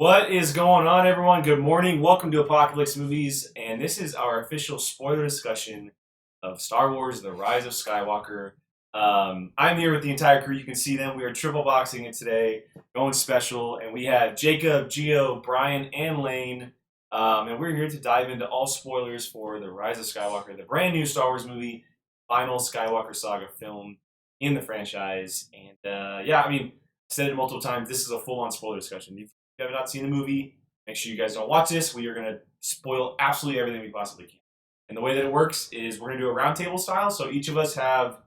What is going on, everyone? Good morning. Welcome to Apocalypse Movies, and this is our official spoiler discussion of Star Wars: The Rise of Skywalker. I'm here with the entire crew. You can see them. We are triple boxing it today, going special, and we have Jacob, Gio, Brian, and Lane. And we're here to dive into all spoilers for The Rise of Skywalker, the brand new Star Wars movie, final Skywalker saga film in the franchise. And I said it multiple times. This is a full-on spoiler discussion. If you have not seen the movie, make sure you guys don't watch this. We are going to spoil absolutely everything we possibly can. And the way that it works is we're going to do a roundtable style. So each of us have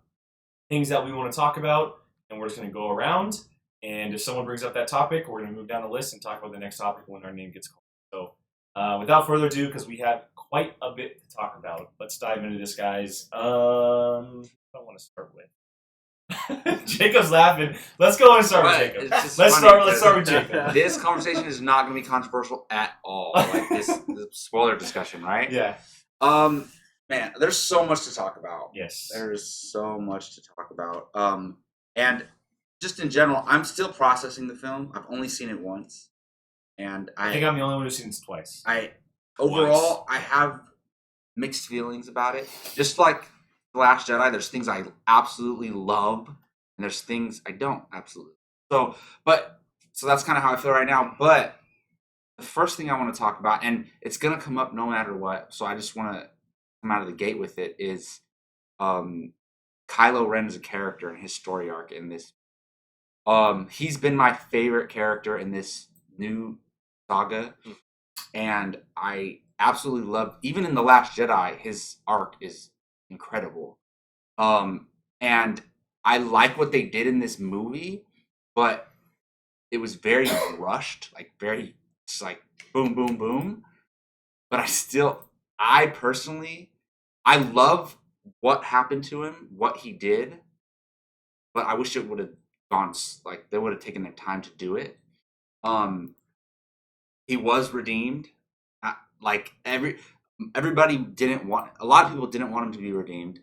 things that we want to talk about, and we're just going to go around. And if someone brings up that topic, we're going to move down the list and talk about the next topic when our name gets called. So without further ado, because we have quite a bit to talk about, let's dive into this, guys. I want to start with. Jacob's laughing. Let's go and start with Jacob. Let's start with Jacob. This conversation is not going to be controversial at all. Like this spoiler discussion, right? Yeah. Man, there's so much to talk about. Yes. There's so much to talk about. And just in general, I'm still processing the film. I've only seen it once, and I think I'm the only one who's seen it twice. Overall, I have mixed feelings about it. Just like The Last Jedi, there's things I absolutely love, and there's things I don't absolutely. So that's kind of how I feel right now. But the first thing I want to talk about, and it's gonna come up no matter what, so I just want to come out of the gate with it, is Kylo Ren as a character and his story arc in this. He's been my favorite character in this new saga, and I absolutely love. Even in The Last Jedi, his arc is incredible. And I like what they did in this movie, but it was very rushed, just like boom, boom, boom. But I personally love what happened to him, what he did, but I wish it would have gone, like, they would have taken their time to do it. He was redeemed. Everybody didn't want. A lot of people didn't want him to be redeemed.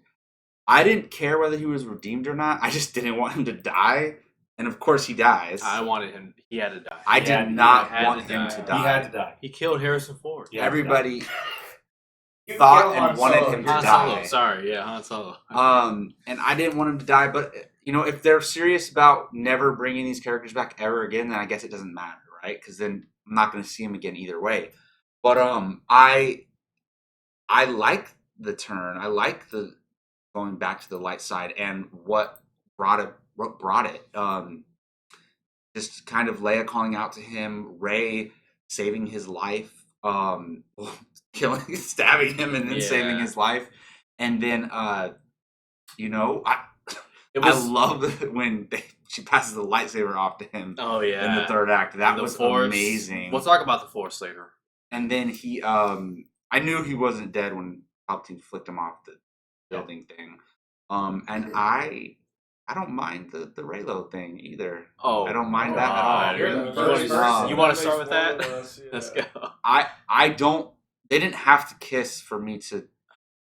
I didn't care whether he was redeemed or not. I just didn't want him to die, and of course he dies. I wanted him. He had to die. I did not want him to die. He had to die. He killed Harrison Ford. Everybody thought and wanted him to die. Sorry, Han Solo. And I didn't want him to die. But if they're serious about never bringing these characters back ever again, then I guess it doesn't matter, right? Because then I'm not going to see him again either way. But I like the turn. I like the going back to the light side and what brought it. Just kind of Leia calling out to him, Rey saving his life, stabbing him and then saving his life, and then I love when she passes the lightsaber off to him. Oh yeah, in the third act. That was Force. Amazing. We'll talk about the Force later. And then he, I knew he wasn't dead when Palpatine flicked him off the building thing. And I don't mind the Raylo thing either. Oh, I don't mind that at all. You want to start with that? Let's go. I don't. They didn't have to kiss for me to.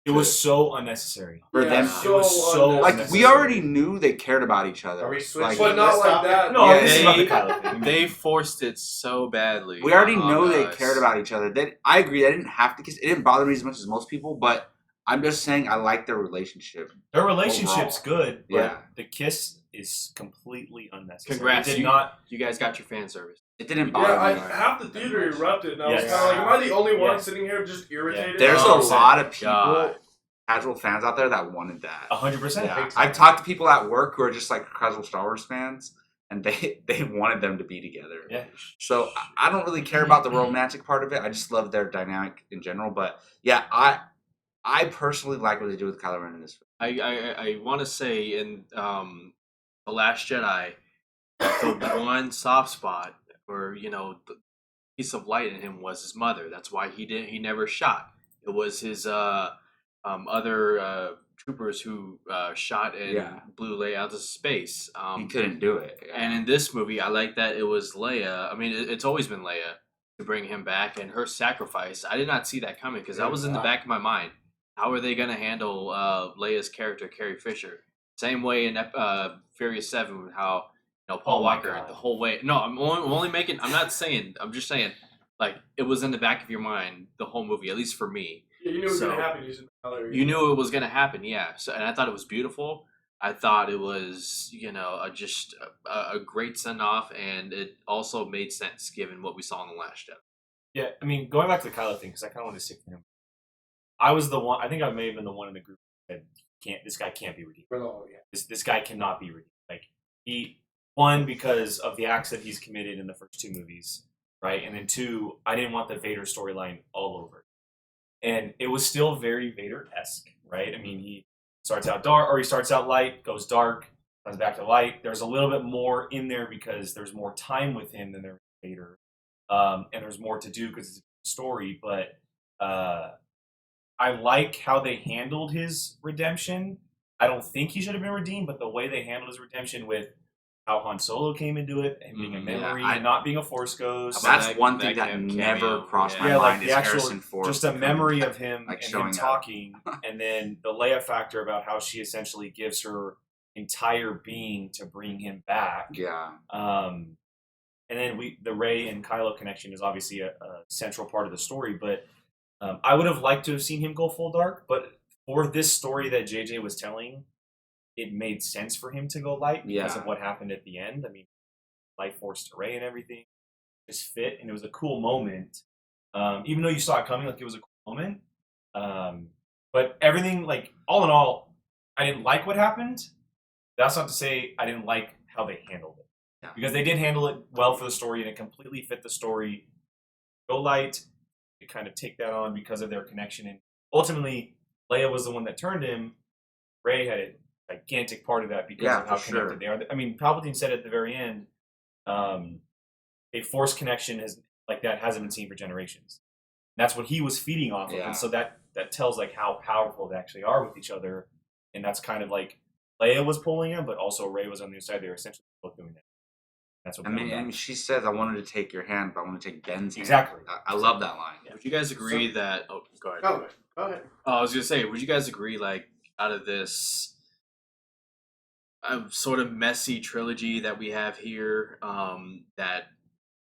It was so unnecessary. For them, it was so like we already knew they cared about each other. Are we switching? But not like that. No, this is not the Kylo thing. They forced it so badly. We already know they cared about each other. I agree. They didn't have to kiss. It didn't bother me as much as most people, but I'm just saying I like their relationship. Their relationship's overall. Good, but the kiss is completely unnecessary. Congrats! You guys got your fan service. It didn't bother me. Half the theater erupted, and I was kind of like, am I the only one sitting here just irritated? There's a lot of people, casual fans out there that wanted that. 100%. Yeah. I've talked to people at work who are just like casual Star Wars fans, and they wanted them to be together. Yeah. So I don't really care about the romantic part of it. I just love their dynamic in general. But yeah, I personally like what they do with Kylo Ren in this film. I want to say in The Last Jedi, the one soft spot or the piece of light in him was his mother. That's why he never shot. It was his other troopers who shot and blew Leia out of space. He couldn't do it. Yeah. And in this movie, I like that it was Leia. I mean, it's always been Leia to bring him back, and her sacrifice. I did not see that coming because that was in the back of my mind. How are they going to handle Leia's character, Carrie Fisher? Same way in Furious 7, how Paul Oh my Walker God. the whole way. No, I'm only making. I'm not saying. I'm just saying. Like it was in the back of your mind the whole movie, at least for me. Yeah, you knew it was So, gonna happen. You knew it was gonna happen, yeah. So, and I thought it was beautiful. I thought it was, just a great send off, and it also made sense given what we saw in the last step. Yeah, I mean, going back to the Kylo thing, because I kind of want to stick to him. I was the one. I think I may have been the one in the group that this guy can't be redeemed. Oh, yeah. This guy cannot be redeemed. Like he, one, because of the acts that he's committed in the first 2 movies, right? And then 2, I didn't want the Vader storyline all over. And it was still very Vader-esque, right? I mean, he starts out dark, or he starts out light, goes dark, comes back to light. There's a little bit more in there because there's more time with him than there is with Vader. And there's more to do because it's a story, but I like how they handled his redemption. I don't think he should have been redeemed, but the way they handled his redemption with how Han Solo came into it, and being a memory, and not being a Force ghost. That's one thing that never crossed my mind is Harrison Ford. Just a memory of him like and him talking, and then the Leia factor about how she essentially gives her entire being to bring him back. Yeah. And then the Rey and Kylo connection is obviously a central part of the story, but I would have liked to have seen him go full dark, but for this story that JJ was telling, it made sense for him to go light because of what happened at the end. I mean, light force to Rey and everything just fit, and it was a cool moment. Even though you saw it coming, like it was a cool moment. But everything, like all in all, I didn't like what happened. That's not to say I didn't like how they handled it. Yeah. Because they did handle it well for the story, and it completely fit the story. Go light, they kind of take that on because of their connection, and ultimately, Leia was the one that turned him. Rey had a gigantic part of that because of how connected they are. I mean, Palpatine said at the very end, a Force connection hasn't been seen for generations. And that's what he was feeding off of, and so that tells like how powerful they actually are with each other, and that's kind of like Leia was pulling him, but also Rey was on the other side. They were essentially both doing that. That's what and she says, "I wanted to take your hand, but I want to take Ben's hand." Exactly. I love that line. Would you guys agree that? Oh, go ahead. Go ahead. I was gonna say, would you guys agree, like, out of this sort of messy trilogy that we have here, that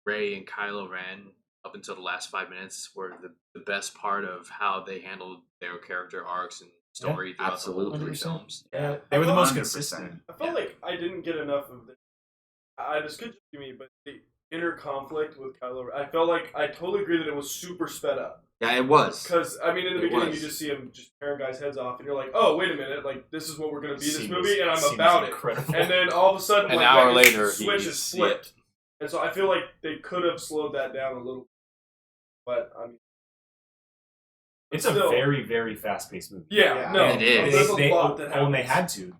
Rey and Kylo Ren up until the last 5 minutes were the best part of how they handled their character arcs and story throughout the whole 3 films? Yeah, they were the most 100%. consistent. I felt like I didn't get enough of this. This could just be me, but the inner conflict with Kylo Ren, I felt like I totally agree that it was super sped up. Yeah, it was. Because, I mean, in the beginning, you just see him just tearing guys' heads off, and you're like, oh, wait a minute, like, this is what we're going to be this movie, and I'm about incredible. it. And then all of a sudden, an hour like, later, the switch is flipped. And so I feel like they could have slowed that down a little. But, I mean, it's a very, very fast-paced movie. Yeah, no, it is. There's a lot that happens. They had to.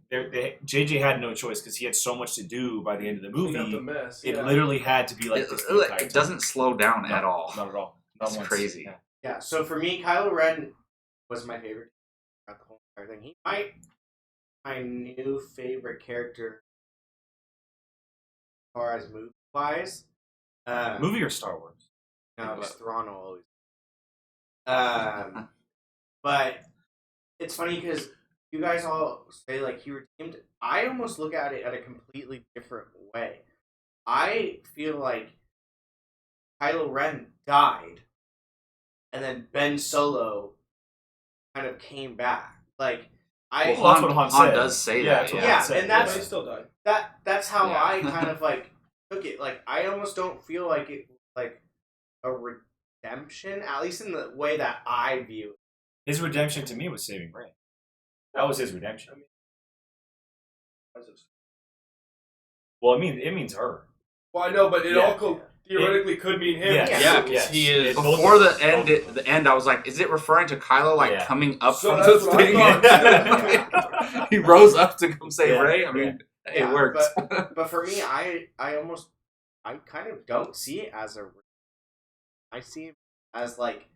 JJ had no choice because he had so much to do by the end of the movie. Clean up the mess. It literally had to be like this. It doesn't slow down at all. Not at all. Not It's once. crazy. Yeah, so for me, Kylo Ren was my favorite throughout the whole entire thing. He might my new favorite character as far as movie-wise. Movie or Star Wars? No, it's Thrawn always. But it's funny because you guys all say like he redeemed. I almost look at it at a completely different way. I feel like Kylo Ren died, and then Ben Solo kind of came back. Like that's what Han said. does say Yeah, that. that's what Yeah, Han said. and that's- He still died. that's how Yeah. I kind of like took it. Like I almost don't feel like it was like a redemption, at least in the way that I view it. His redemption to me was saving Rey. That was his redemption. Well, it means her. Well, I know, but it all theoretically could mean him. Yes. Yeah, because he is. Before the end, I was like, is it referring to Kylo coming up So from that's the what I thing? He rose up to come save Yeah. Rey. I mean, it worked. But for me, I kind of don't see it as a. I see it as like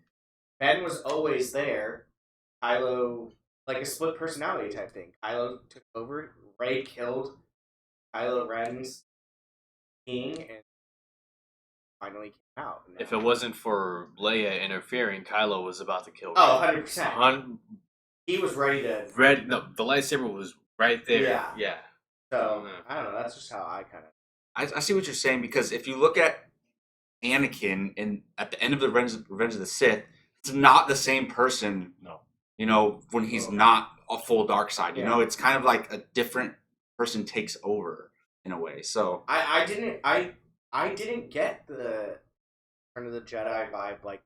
Ben was always there. Kylo, like a split personality type thing. Kylo took over. Rey killed Kylo Ren's king and finally came out. If it wasn't for Leia interfering, Kylo was about to kill Rey. Oh, 100%. He was ready to. The lightsaber was right there. Yeah. So, I don't know. That's just how I kind of. I see what you're saying, because if you look at Anakin at the end of the Revenge of the Sith, it's not the same person. No. You know, when he's not a full dark side. You Yeah. know, it's kind of like a different person takes over in a way. So I didn't get the Return of the Jedi vibe, like,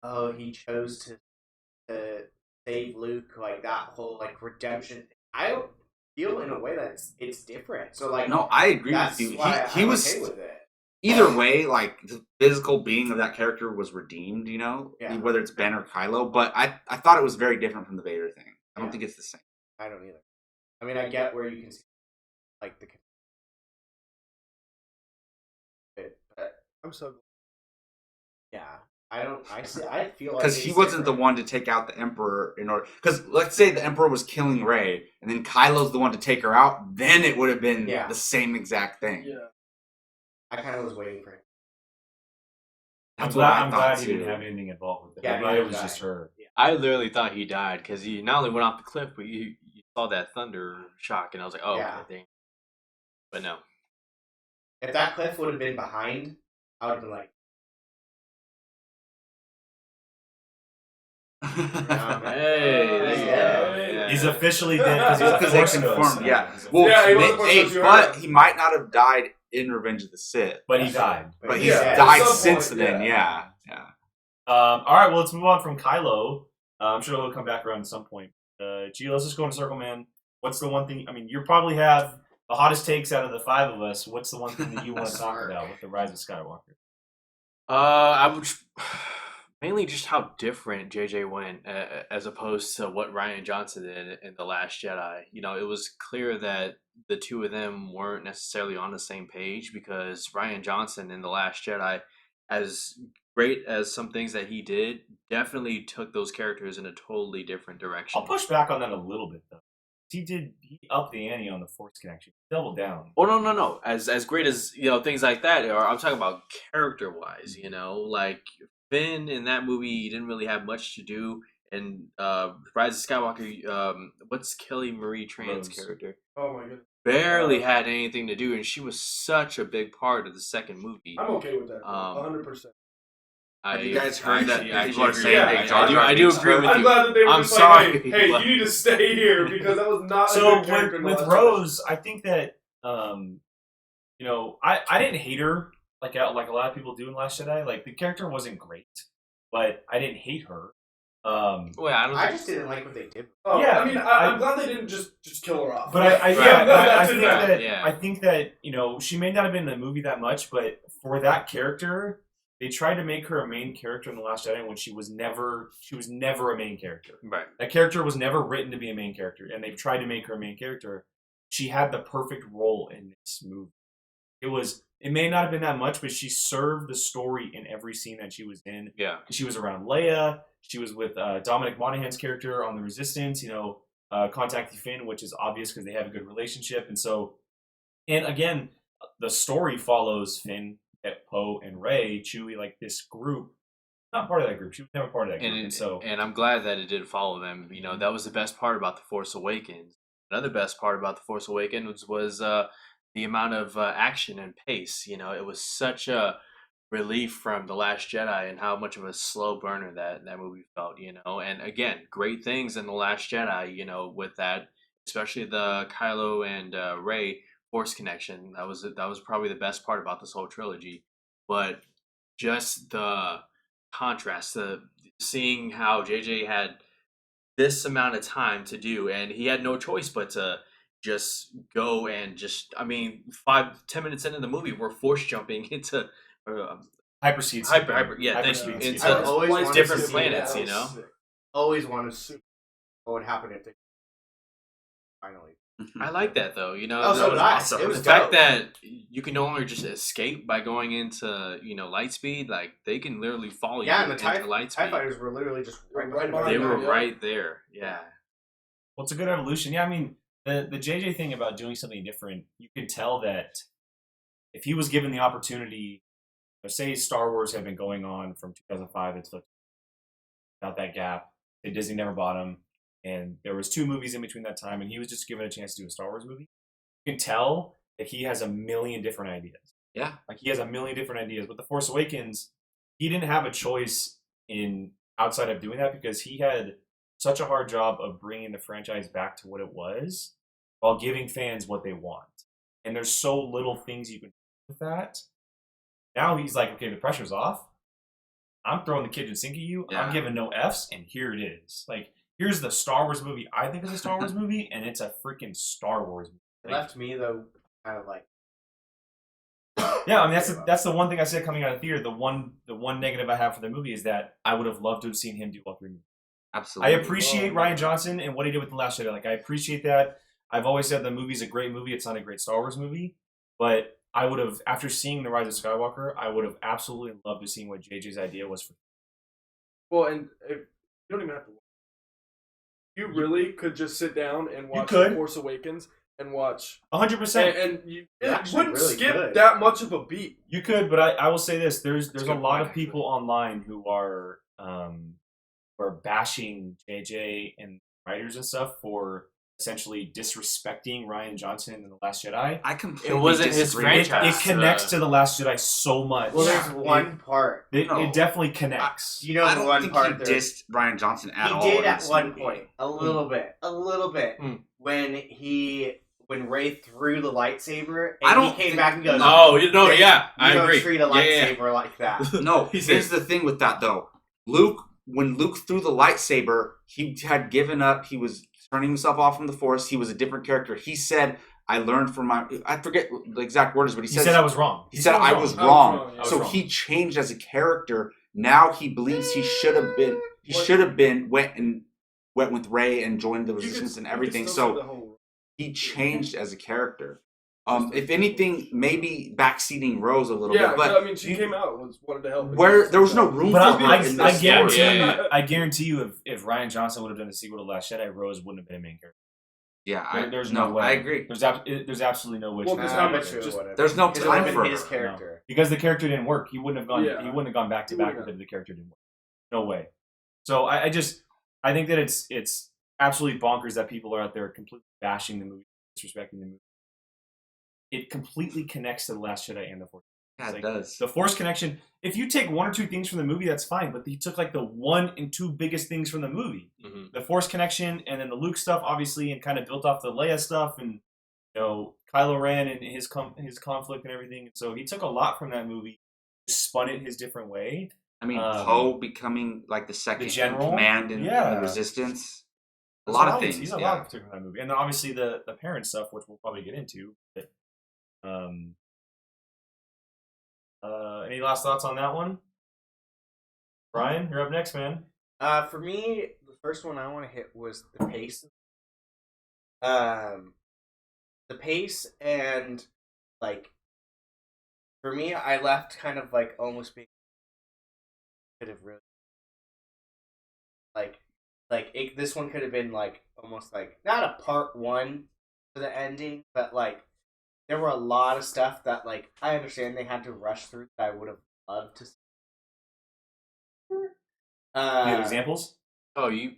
oh, he chose to save Luke, like that whole like redemption thing. I don't feel in a way that it's different. So like, no, I agree that's with you. why He I'm was okay with it. either way, like the physical being of that character was redeemed. You know, Yeah. whether it's Ben or Kylo. But I thought it was very different from the Vader thing. I don't Yeah. think it's the same. I don't either. I mean, I get where you can see like the, but I'm so. yeah, I don't. I feel like Because he wasn't the one to take out the Emperor in order. Because let's say the Emperor was killing Rey, and then Kylo's the one to take her out, then it would have been Yeah. the same exact thing. Yeah. I kind of was waiting for him. I'm That's what I glad thought he too. didn't have anything involved with it. Yeah, I'm glad neither it was did just I. her. I literally thought he died because he not only went off the cliff, but you saw that thunder shock, and I was like, oh, Yeah. okay, dang. But no. If that cliff would have been behind, I would have been like, Hey, there you go. Yeah. He's officially dead because he's Because a they Force ghost confirmed, now. yeah. He's a Well, Yeah, he was a Force hey, ghost, you but heard. he might not have died in Revenge of the Sith. But he died. But he's Yeah, at died some since point, then, yeah. yeah. All right, well, let's move on from Kylo. I'm sure he'll come back around at some point. Gio, let's just go in a circle, man. What's the one thing? I mean, you probably have the hottest takes out of the five of us. What's the one thing that you want to talk about with the Rise of Skywalker? I would mainly just how different JJ went as opposed to what Ryan Johnson did in The Last Jedi. You know, it was clear that the two of them weren't necessarily on the same page, because Ryan Johnson in The Last Jedi, as great as some things that he did, definitely took those characters in a totally different direction. I'll push back on that a little bit, though. He upped the ante on the Force connection. Doubled down. Oh no! As great as things like that are, I'm talking about character wise. Like Finn in that movie, he didn't really have much to do. And Rise of Skywalker, what's Kelly Marie Tran's Rose. character? Oh my goodness. Barely had anything to do, and she was such a big part of the second movie. I'm okay with that. 100%. Have you guys heard that I people are agree. saying that Jar Jar I do Binks agree with I'm you. glad that they were I'm just sorry, like, hey, but- you need to stay here because that was not a So good character in the with last Rose, I think that I didn't hate her like a lot of people do in Last Jedi. Like the character wasn't great, but I didn't hate her. Well, I don't I think just didn't like what they did. Oh, Yeah, I mean, I'm glad they didn't just kill her off. But I that's think enough. that Yeah. I think that she may not have been in the movie that much, but for that character, they tried to make her a main character in The Last Jedi when she was never a main character. right. That character was never written to be a main character, and they tried to make her a main character. She had the perfect role in this movie. It may not have been that much, but she served the story in every scene that she was in. Yeah. She was around Leia. She was with Dominic Monaghan's character on The Resistance, contacting Finn, which is obvious because they have a good relationship. And again, the story follows Finn, Poe, and Rey, Chewie, like this group. Not part of that group. She was never part of that group. And I'm glad that it did follow them. That was the best part about The Force Awakens. Another best part about The Force Awakens was the amount of action and pace. It was such a relief from The Last Jedi and how much of a slow burner that movie felt. And again, great things in The Last Jedi. With that, especially the Kylo and Rey Force connection. That was probably the best part about this whole trilogy. But just the contrast, seeing how JJ had this amount of time to do, and he had no choice but to just go and 5-10 minutes into the movie, we're force jumping into Hyperspeed. hyper. Yeah, thank you. Hyperspeed. It's I've always wanted different to see planets, that. Always wanted to see what would happen if they finally. I like that though. Oh, so the, nice. It was the fact dope. that you can no longer just escape by going into light speed. Like they can literally follow Yeah, you and the into light TIE speed. fighters were literally just right Right behind behind They them. were Yeah. right there. Yeah. Well, it's a good evolution. Yeah, I mean, the JJ thing about doing something different, you can tell that if he was given the opportunity, say Star Wars had been going on from 2005 until without that gap, and Disney never bought him, and there was 2 movies in between that time, and he was just given a chance to do a Star Wars movie. You can tell that he has a million different ideas. Yeah. Like he has a million different ideas. With The Force Awakens, he didn't have a choice in outside of doing that because he had such a hard job of bringing the franchise back to what it was while giving fans what they want. And there's so little things you can do with that. Now he's like, okay, the pressure's off. I'm throwing the kitchen sink at you. Yeah. I'm giving no Fs, and here it is. Like, here's the Star Wars movie I think is a Star Wars movie, and it's a freaking Star Wars movie. It left me though kind of like. Yeah, I mean that's the one thing I said coming out of theater. The one negative I have for the movie is that I would have loved to have seen him do all three movies. Absolutely. I appreciate Rian Johnson and what he did with The Last Jedi. Like I appreciate that. I've always said the movie's a great movie. It's not a great Star Wars movie, but I would have, after seeing The Rise of Skywalker, I would have absolutely loved to see what JJ's idea was for. Well, and if, you don't even have to watch. You really could just sit down and watch could. The Force Awakens and watch 100%. and you it actually wouldn't really skip good. that much of a beat. You could, but I will say this: there's That's a a good lot point, of people online who are bashing JJ and writers and stuff for essentially disrespecting Rian Johnson in The Last Jedi. I completely It wasn't his disagree with franchise. It connects to The Last Jedi so much. Well, there's one part. It No. definitely connects. You know, I the don't one think part he there. dissed Rian Johnson at He all. did in at this one movie. point, a little bit, when Rey threw the lightsaber, and I don't he came think- back and goes, Oh, no, "Hey, yeah, you I don't agree. treat a lightsaber like that." No, He said- here's the thing with that though. When Luke threw the lightsaber, he had given up. He was turning himself off from the Force. He was a different character. He said, "I learned from I forget the exact words, but He said I was wrong. He said I was I was wrong. wrong, yeah. So I was he changed as a character. Now he believes he should have been. He What- should have been went with Rey and joined the You could- Resistance and you could everything. still say So the whole- he changed as a character. If anything, maybe backseating Rose a little yeah, bit, but I mean, she came out and wanted to help. where there was no room But for I, her in I this guarantee story. Yeah. I guarantee you if Rian Johnson would have done the sequel to The Last Jedi, Rose wouldn't have been a main character. Yeah, There's no way. I agree. There's absolutely no way. Well, she because would how have much been a just- character. There's no Because it would time have for been his her. character. Because the character didn't work. He wouldn't have gone. Yeah. He wouldn't have gone back to He back wouldn't with it if the character didn't work. No way. So I think that it's absolutely bonkers that people are out there completely bashing the movie, disrespecting the movie. It completely connects to The Last Jedi and The Force. Yeah, It's it like, does. The Force connection. If you take one or two things from the movie, that's fine. But he took like the one and two biggest things from the movie: Mhm. the Force connection, and then the Luke stuff, obviously, and kind of built off the Leia stuff, and Kylo Ren and his conflict and everything. So he took a lot from that movie, spun it his different way. I mean, Um, Poe becoming like the second in general? command in Yeah. the Resistance. A There's lot of things. He's a lot of took from that movie, and then obviously the parent stuff, which we'll probably get into. But, any last thoughts on that one? Brian, you're up next, man. For me, the first one I want to hit was the pace. The pace and like, for me, I left kind of like almost being could have really this one could have been like almost like not a part one to the ending, but like there were a lot of stuff that like I understand they had to rush through that I would have loved to see. You have examples? Oh, you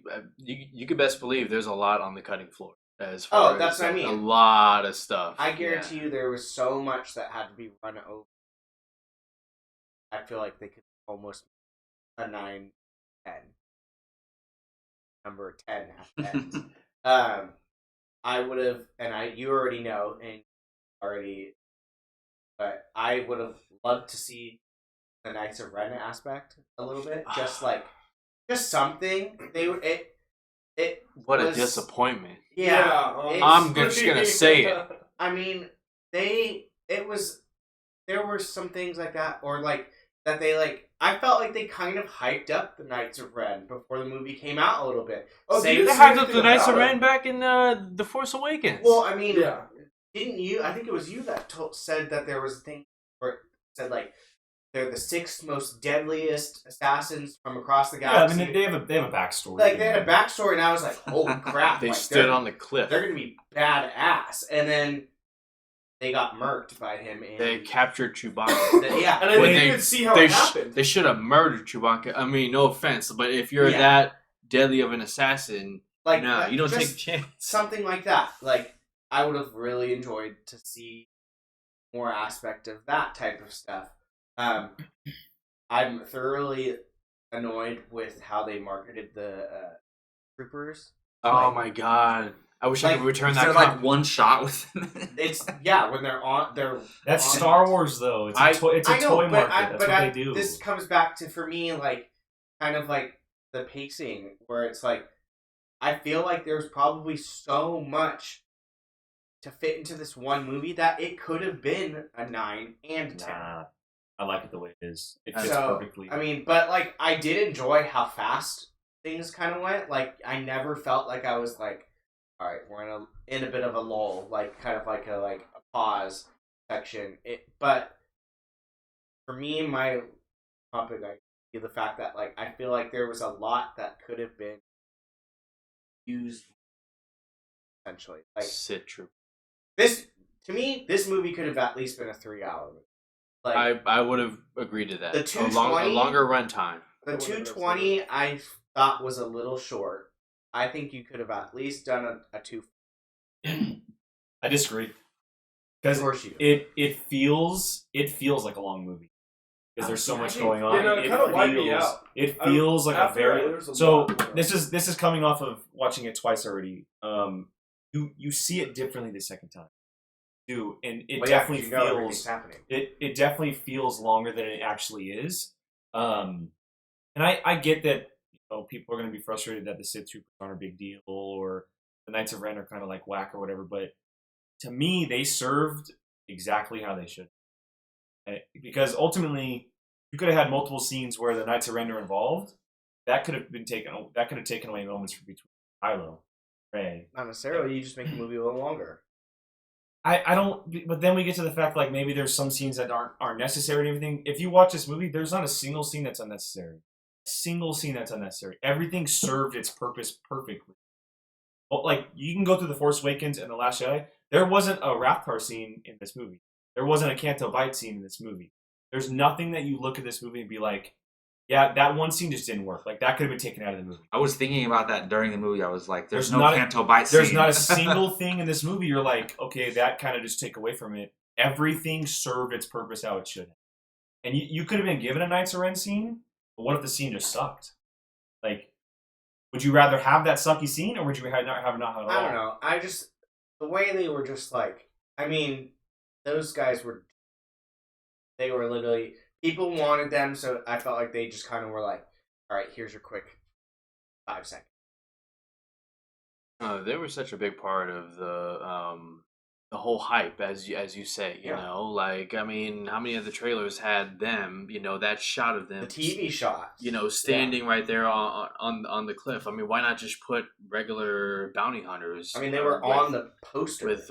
could best believe there's a lot on the cutting floor as far that's as what I mean. a lot of stuff. I guarantee you there was so much that had to be run over. I feel like they could almost a 9, 10. Number 10 at the end. I would have, and you already know, but I would have loved to see the Knights of Ren aspect a little bit. Just something. What a was- disappointment. Yeah. I'm just gonna say it. I mean, there were some things like that, or like that they like. I felt like they kind of hyped up the Knights of Ren before the movie came out a little bit. Oh, Same- did They see hyped up anything the Knights of about Ren it. back in the Force Awakens. Well, I mean, Yeah. didn't you? I think it was you that said that there was a thing where it said like they're the 6th most deadliest assassins from across the Yeah, I galaxy. mean they have a backstory. like they had a backstory, and I was like, "Holy crap!" they like, stood on the cliff. They're gonna be badass, and then they got murked by him. And They captured Chewbacca. yeah, And I When didn't they- even see how they it happened. They should have murdered Chewbacca. I mean, no offense, but if you're Yeah. that deadly of an assassin, like nah, you don't take a just chance. something like that. Like I would have really enjoyed to see more aspect of that type of stuff. I'm thoroughly annoyed with how they marketed the troopers. Oh Like- my god! I wish I like, could return Is that. there like one shot with him? It's when they're That's on- Star Wars though. It's a I know, toy but market. That's what they do. This comes back to, for me, like, kind of like the pacing, where it's like, I feel like there's probably so much to fit into this one movie that it could have been a 9 and a 10. Nah, I like it the way it is. It fits So, perfectly. I mean, but like, I did enjoy how fast things kind of went. Like, I never felt like I was like, all right, we're in a bit of a lull, like kind of like a pause section. But for me, my topic, the fact that like I feel like there was a lot that could have been used essentially. Like Sit true. this, to me, this movie could have at least been a 3-hour movie. Like I would have agreed to that. The a 220 longer runtime. the 220, I thought was a little short. I think you could have at least done a 2. I disagree. Of Because course you do. it feels like a long movie. Because there's so much going on. You know, it kind of wiped me out. It feels like a After very there's a so. lot more. This is coming off of watching it twice already. You see it differently the second time, too, and it Well, yeah, 'cause definitely you know everything's feels happening. it definitely feels longer than it actually is. And I get that people are going to be frustrated that the Sith Troopers aren't a big deal or the Knights of Ren are kind of like whack or whatever, but to me they served exactly how they should. Because ultimately, you could have had multiple scenes where the Knights of Ren are involved. That could have taken away moments from between Kylo, Rey. Not necessarily. You just make the movie a little longer. I don't. But then we get to the fact like maybe there's some scenes that aren't necessary and everything. If you watch this movie, there's not a single scene that's unnecessary. Everything served its purpose perfectly. Well, like you can go through the Force Awakens and the Last Jedi. There wasn't a Rathtar scene in this movie. There wasn't a Canto Bight scene in this movie. There's nothing that you look at this movie and be like, yeah, that one scene just didn't work. Like that could have been taken out of the movie. I was thinking about that during the movie. I was like, there's There's no not a- Canto Bight scene. There's not a single thing in this movie you're like, okay, that kind of just take away from it. Everything served its purpose how it should. And you could have been given a Knights of Ren scene, but what if the scene just sucked? Like, would you rather have that sucky scene, or would you not have it at all? I don't know. The way they were just like, I mean, those guys they were literally, people wanted them, so I felt like they just kind of were like, all right, here's your quick 5 seconds. They were such a big part of the whole hype, as you say. You Yeah. know, like I mean, how many of the trailers had them? You know, that shot of them. The TV shots. You know, standing right there on the cliff. I mean, why not just put regular bounty hunters? I mean, they were on the poster with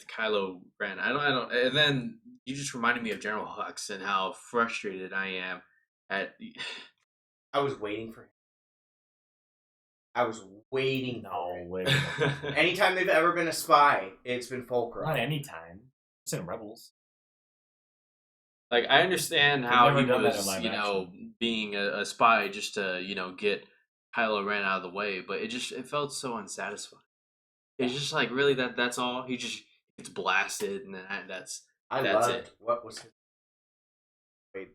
Kylo Ren. I don't. And then you just reminded me of General Hux and how frustrated I am at. I was waiting for him. I was waiting for No him. way. Anytime they've ever been a spy, it's been Fulcrum. Not any time. It's in Rebels. Like I understand They've how never he done that in was, live being a spy just to, get Kylo Ren out of the way, but it felt so unsatisfying. It's just like really that's all. He just gets blasted, and then that's loved it. What was his? Wait,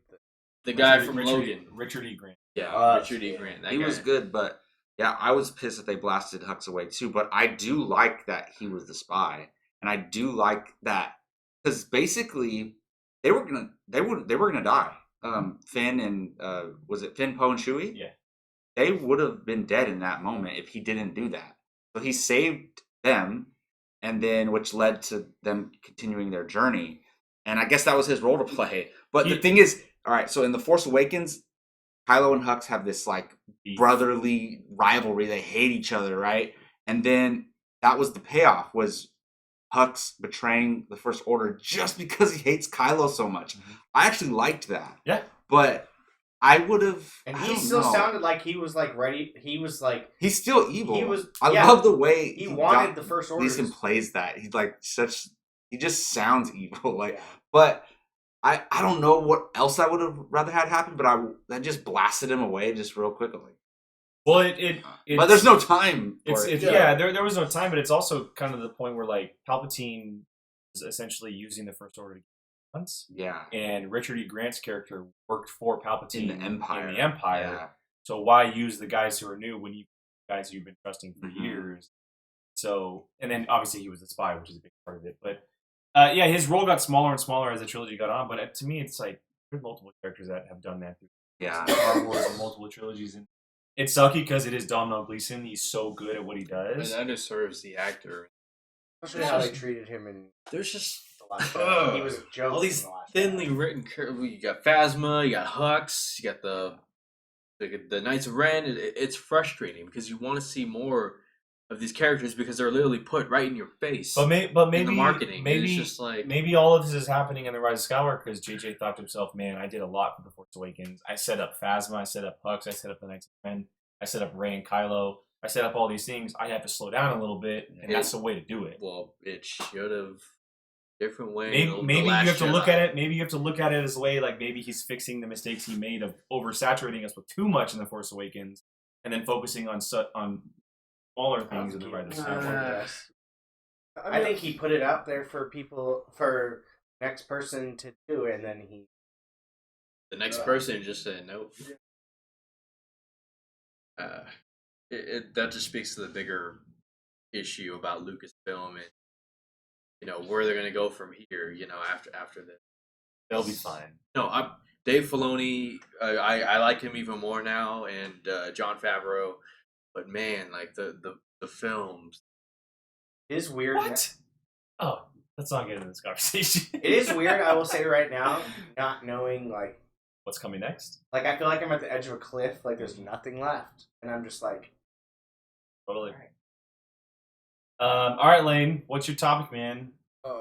The guy from Logan. Richard E. Grant. Yeah, Richard E. Grant. That He guy. was good, but yeah, I was pissed that they blasted Hux away too. But I do like that he was the spy, and I do like that because basically they were gonna die. Finn and was it Finn, Poe, and Chewie? Yeah. They would have been dead in that moment if he didn't do that. So he saved them, and then which led to them continuing their journey. And I guess that was his role to play. But the thing is, all right. So in the Force Awakens, Kylo and Hux have this like brotherly rivalry. They hate each other, right? And then that was the payoff, was Hux betraying the First Order just because he hates Kylo so much. Mm-hmm. I actually liked that. Yeah. But I would have. and I he don't still know. sounded like he was like ready. He was like He's still evil. He was- I yeah. love the way he wanted the First Order. Neeson plays that. He's like such. He just sounds evil. Like, Yeah. but I don't know what else I would have rather had happen. But I just blasted him away just real quick. I'm like, Well, but there's no time. For It's it. yeah, there was no time, but it's also kind of the point where like Palpatine was essentially using the First Order to get guns. Yeah. And Richard E. Grant's character worked for Palpatine In the Empire. Yeah. So why use the guys who are new when you guys you've been trusting for years? So, and then obviously he was a spy, which is a big part of it. But yeah, his role got smaller and smaller as the trilogy got on. But to me, it's like there's multiple characters that have done that through Star Wars and multiple trilogies, and it's sucky because it is Domhnall Gleeson. He's so good at what he does. That just serves the actor. Especially how they treated him in There's just the last show. He was a joke. all these in the last thinly show. written characters. You got Phasma, you got Hux, you got the Knights of Ren. It's frustrating because you want to see more of these characters because they're literally put right in your face. But maybe in the marketing, maybe it's just like maybe all of this is happening in the Rise of Skywalker because JJ thought to himself, "Man, I did a lot for the Force Awakens. I set up Phasma, I set up Hux, I set up the Knights of Ren, I set up Rey and Kylo. I set up all these things. I have to slow down a little bit, and that's the way to do it." Well, it should have different way. Maybe you have to look at it. Maybe you have to look at it as a way like maybe he's fixing the mistakes he made of oversaturating us with too much in the Force Awakens, and then focusing on smaller things in the Rise of Skywalker. I think he put it out there for people, for next person to do, and then The next person just said nope. That just speaks to the bigger issue about Lucasfilm and where they're gonna go from here. After this, They'll be fine. No, Dave Filoni. I like him even more now, and Jon Favreau. But man, like the films. it is weird. What? Oh, let's not get into this conversation. It is weird. I will say right now, not knowing like What's coming next? I feel like I'm at the edge of a cliff. Like there's nothing left, and I'm just like, Totally. All right, Lane. What's your topic, man? Fact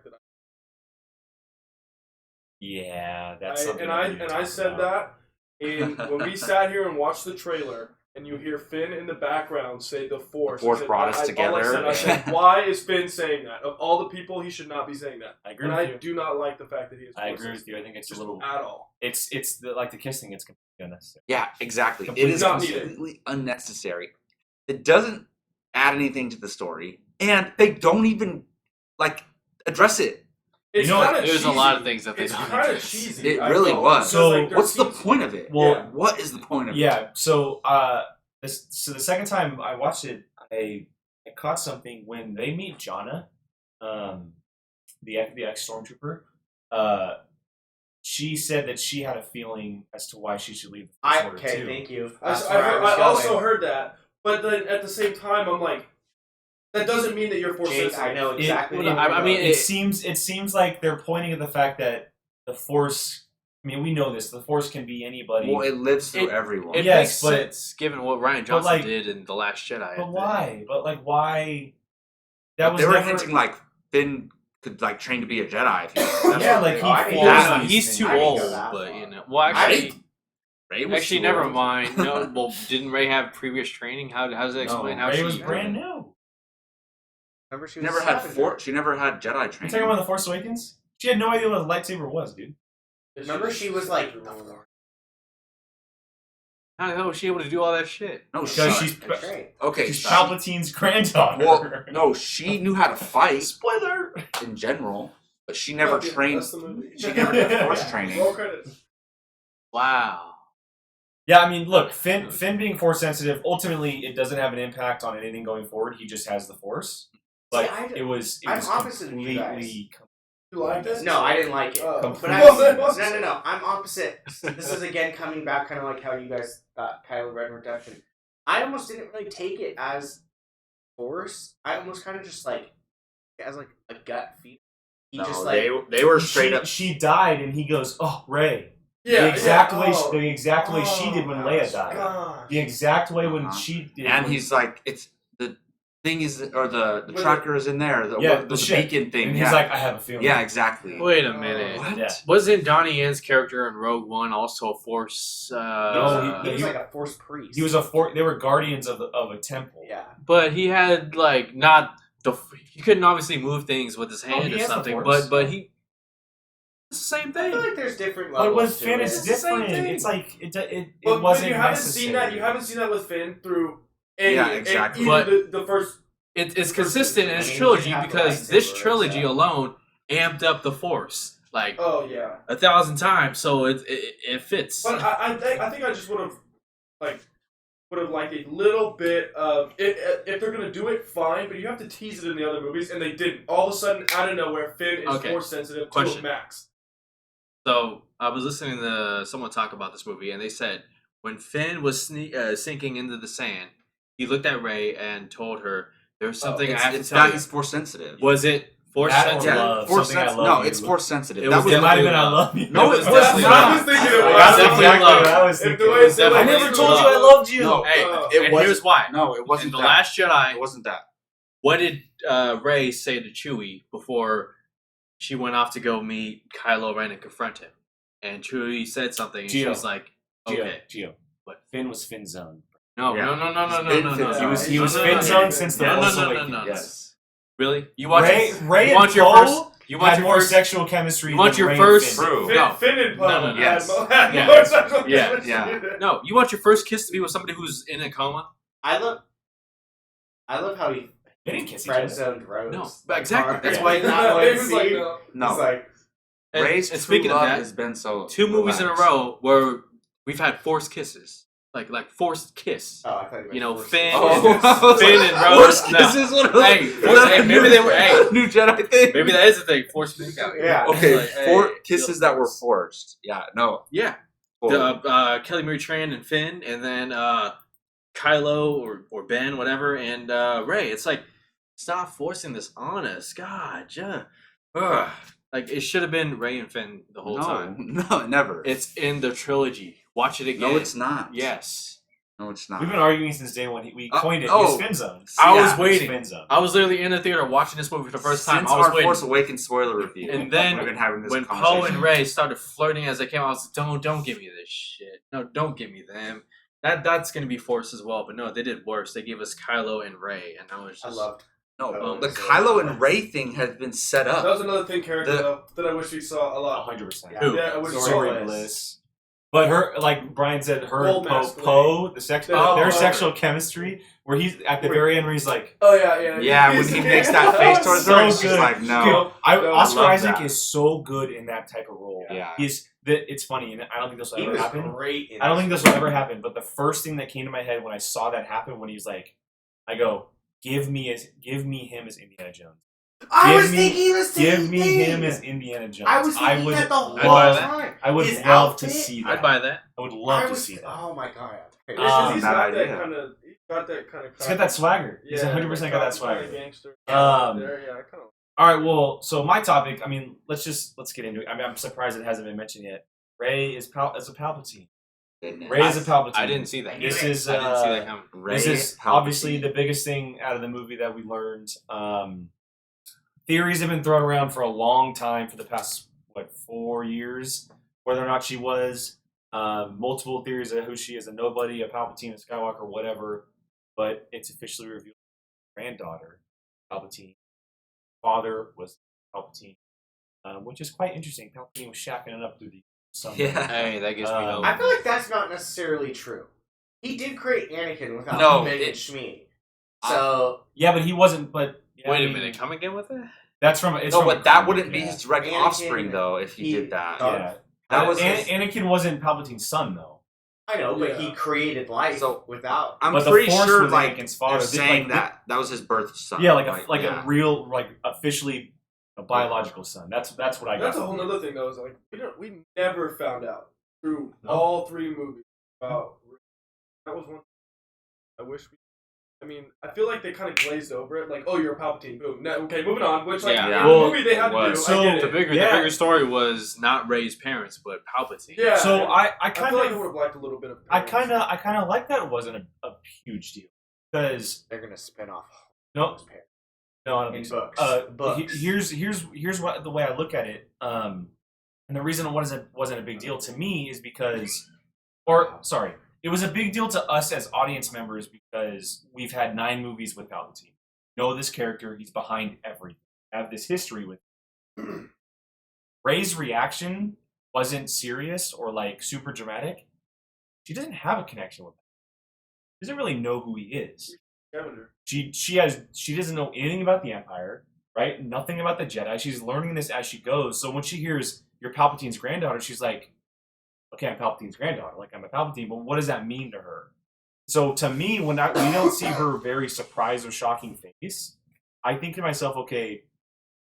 that Yeah, that's I, something. and that I we need to and I talk said about. that when we sat here and watched the trailer, and you hear Finn in the background say the Force. The Force I said, brought us all I together. said, why is Finn saying that? Of all the people, he should not be saying that. I agree And with I you. do not like the fact that he is. I Force agree with you. I think it's just a little. at all. It's like the kiss thing. It's completely unnecessary. Yeah, exactly. Completely It is not needed. completely unnecessary. It doesn't add anything to the story, and they don't even address it. It's You know what? kind of There's a lot of things that they It's don't kind of address. cheesy. It I really felt, was. because, So, there What's the seems- point of it? Well, What is the point of it? yeah. So, so the second time I watched it, I caught something when they meet Jonna, the ex stormtrooper. She said that she had a feeling as to why she should leave the First Order too. Thank you. I That's where was also going. heard that, but then at the same time, I'm like, that doesn't mean that you're Force Jake, sensitive. I know exactly. Well, what I you're mean, going. It seems like they're pointing at the fact that the Force. I mean, we know this. The Force can be anybody. Well, it lives through It- everyone. It Yes, makes but- sense given what Ryan Johnson like- did in The Last Jedi. but why? But why? That was they were never. hinting Finn could train to be a Jedi. If he was. Yeah, like he Oh, I didn't forced know that. these He's things. too I didn't old, go that but far. well, actually, Rey was too never old. mind. No, well, didn't Ray have previous training? How does that explain how Rey she was brand new. Remember, she She was never a had scavenger. She never had Jedi You talking training. about the Force Awakens? She had no idea what a lightsaber was, dude. Remember, she was like, How the hell was she able to do all that shit? No, Because she. she's That's right. Okay. she's she- Palpatine's granddaughter. Well, no, she knew how to fight Spoiler. in general, but she never trained. That's the movie. She never did Force training. Roll credits. Wow. Yeah, I mean, look, Finn being Force sensitive, ultimately, it doesn't have an impact on anything going forward. He just has the Force. But See, it was I'm opposite of you completely. You liked it? No, I didn't like it. Oh. But no. I'm opposite. This is again coming back, kind of like how you guys got Kylo Ren Redemption. I almost didn't really take it as Force. I almost kind of just as a gut feeling. He No, just they were straight up. She died, and he goes, "Oh, Rey." Yeah, the exact way, oh. the exact way she did when Leia gosh, died. gosh. The exact way when Uh-huh. she did. And when- he's like, it's the thing is, or the Wait, tracker is in there. Yeah, the ship. beacon thing. and yeah. he's like, "I have a feeling." Yeah, exactly. Wait a minute. What? Yeah. Wasn't Donnie Yen's character in Rogue One also a Force? No, he was like a Force priest. He was they were guardians of a temple. Yeah. But he had not the. He couldn't obviously move things with his hand he or has the something. Force. But he. It's the same I thing. feel like there's different But levels. with Finn, to it's it. the same different. thing. It's like it But wasn't you haven't necessary. seen that. You haven't seen that with Finn through any. Yeah, exactly. Even the first it's consistent in its I mean, trilogy you have the because this lightsaber, trilogy so- alone amped up the Force like Oh yeah. 1,000 times, so it fits. But I think I just would have liked a little bit of if they're gonna do it, fine. But you have to tease it in the other movies, and they didn't. All of a sudden, out of nowhere, Finn is Okay. Force sensitive to Question. a max. So I was listening to someone talk about this movie, and they said when Finn was sinking into the sand, he looked at Rey and told her, "There's something I have to It's tell that you." he's Force sensitive. Was it Force That or sensitive? love. Force Something I sensitive. love No, you. it's Force sensitive. It That was was It might have definitely been I love. love you. No, it was was definitely not. love. I was thinking it It was. was That's definitely exactly love. what I was If thinking. the way it's I I never never told you I loved you. No, Hey, it and wasn't. here's why. No, it In wasn't The that. Last Jedi, It wasn't that. what did Rey say to Chewie before she went off to go meet Kylo Ren and confront him? And Chewie said something, and Gio. she's like, "Okay, Gio. What? Finn was Finn zone. no, Yeah. no, no, no, no, no, Finn- no, Finn- no." He was No, Finn no, no, zone no, since no, the no, Force no, no, Awakens. no, no. Yes. Really? You want Ray you want and your Poe first? You want had your more first? sexual chemistry. You want than your Ray and first- Finn. True. No. Finn and Poe No, no, no. Yes. had Yeah. more sexual Yeah, chemistry yeah. than- No, you want your first kiss to be with somebody who's in a coma? I love how he They didn't kiss each friend other. zoned Rose. No, but exactly. That's Yeah. why. that one It was like, scene. no. No. It's like And, Ray's and true speaking of love that, has been so 2 movies in a relaxed. row where we've had forced kisses, like forced kiss. oh, I thought meant You know, Force Finn- Sensitive. Oh, Finn and Rose. Force No. kisses. What Hey, hey, maybe they were. Hey, new Jedi thing. maybe that is the thing. Forced makeout. Yeah. Okay, Like, hey, four kisses that were forced. forced. Yeah, no. Yeah. Kelly Marie Tran and Finn, and then Kylo or Ben, whatever, and Ray. It's like, stop forcing this on us, God. Yeah. Ugh. Like it should have been Ray and Finn the whole time. No, never. It's in the trilogy. Watch it again. no, it's not. Yes. No, it's not. We've been arguing since day one. We coined it. oh. It was Finn zone. I Yeah, was It waiting. Finn zone. I was literally in the theater watching this movie for the first time. Since I was our waiting. Force Awakens spoiler review, And then we've been having this When Poe conversation. and Ray started flirting as they came out, I was like, don't give me this shit. No, don't give me them. That's gonna be forced as well. But no, they did worse. They gave us Kylo and Ray, and I was just I loved. No, Oh, the so- Kylo and Rey thing has been set That up. was another thing character The- though that I wish we saw a lot. 100%. Yeah. Who? Yeah, I wish we saw Story Bliss. bliss. But her, like Brian said, her Gold and mask Poe, the Oh, their oh. sexual chemistry, where he's at the very end, where he's like, Oh yeah. Yeah, when he makes that face towards her, and she's good. like, no. Dude, Oscar love Isaac that. is so good in that type of role. Yeah. It's funny, and I don't think this will He ever was happen. great. In I don't think this will ever happen. But the first thing that came to my head when I saw that happen, when he's like, I go, give me him as Indiana Jones. I give was me- thinking the same Give me thing. him as Indiana Jones. I was thinking would that the whole love, time. I would His love to outfit, see that. I'd buy that. I would love I to was, see that. Oh my god. Yeah, 'cause he's Bad got that idea. kind of. He's got that kind of. He's got that swagger. He's 100% got that swagger. Gangster. Um, There, yeah, I kind of. All right, well, so my topic. I mean, let's get into it. I mean, I'm surprised it hasn't been mentioned yet. Ray is a Palpatine. Ray is a Palpatine. I didn't see that. This is I didn't see that coming. This is obviously the biggest thing out of the movie that we learned. Theories have been thrown around for a long time, for the past 4 years, whether or not she was. Multiple theories of who she is, a nobody, a Palpatine, a Skywalker, whatever. But it's officially revealed. Granddaughter, Palpatine. Father was Palpatine, which is quite interesting. Palpatine was shacking it up through the summer. Yeah. Hey, that gives me hope. I feel like that's not necessarily true. He did create Anakin without No, Megan it- Shmi. So Yeah, but he wasn't. But yeah, Wait I a mean, minute, come again with it? That's from. It's No, from a but that comic, wouldn't be yeah. his direct Anakin, offspring, though, if he he- did that. Yeah, That was his- Anakin wasn't Palpatine's son though. I know, but he Yeah. created life So- without. I'm But the pretty Force sure, was like, Anakin's they're father. saying Like, that was his birth son. Yeah, yeah. a real, officially a biological son. That's what I got. That's a whole other thing though. Is like we never found out through No. all 3 movies about. That was one. I wish we. I mean, I feel like they kind of glazed over it. Like, oh, you're a Palpatine. Boom. No, okay, moving on. Which, like, Yeah. in Yeah. the Well, movie they had to do. was. So- I get The it. bigger Yeah. story was not Rey's parents, but Palpatine. Yeah. So I I kind feel like I would of, have liked a little bit of. I kind of like that it wasn't a huge deal because They're gonna spin off. no, his parents. no, I don't In think so. books. Books. Here's what the way I look at it. And the reason it wasn't a big deal to me is because, it was a big deal to us as audience members because we've had 9 movies with Palpatine. Know this character, he's behind everything. Have this history with him. Rey's reaction wasn't serious or like super dramatic. She doesn't have a connection with him. She doesn't really know who he is. Scavenger. She doesn't know anything about the Empire, right? Nothing about the Jedi. She's learning this as she goes. So when she hears you're Palpatine's granddaughter, she's like, okay, I'm Palpatine's granddaughter. Like, I'm a Palpatine, but what does that mean to her? So to me, when we don't see her very surprised or shocking face, I think to myself, okay,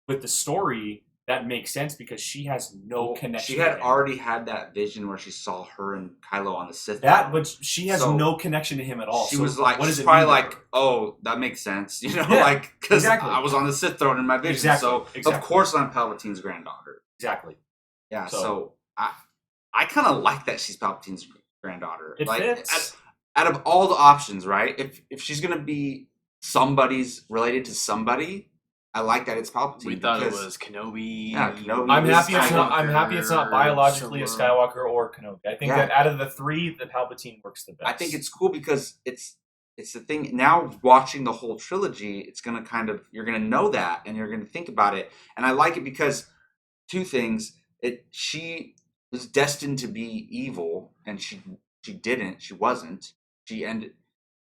with the story, that makes sense because she has no connection. She had already had that vision where she saw her and Kylo on the Sith. But she has no connection to him at all. She so was like, what does she's it probably mean to like, her? oh, that makes sense, you know, Yeah, like because exactly. I was on the Sith throne in my vision, so of course I'm Palpatine's granddaughter. Exactly. Yeah, so I kind of like that she's Palpatine's granddaughter. It like, fits. Out of all the options, right? If she's gonna be somebody's related to somebody, I like that it's Palpatine. We thought it was Kenobi. Yeah, Kenobi. I'm happy Skywalker, it's not biologically a Solo. Skywalker or Kenobi. I think that out of the three, the Palpatine works the best. I think it's cool because it's the thing. Now watching the whole trilogy, it's gonna you're gonna know that and you're gonna think about it. And I like it because two things. She was destined to be evil, and she didn't. She wasn't. She ended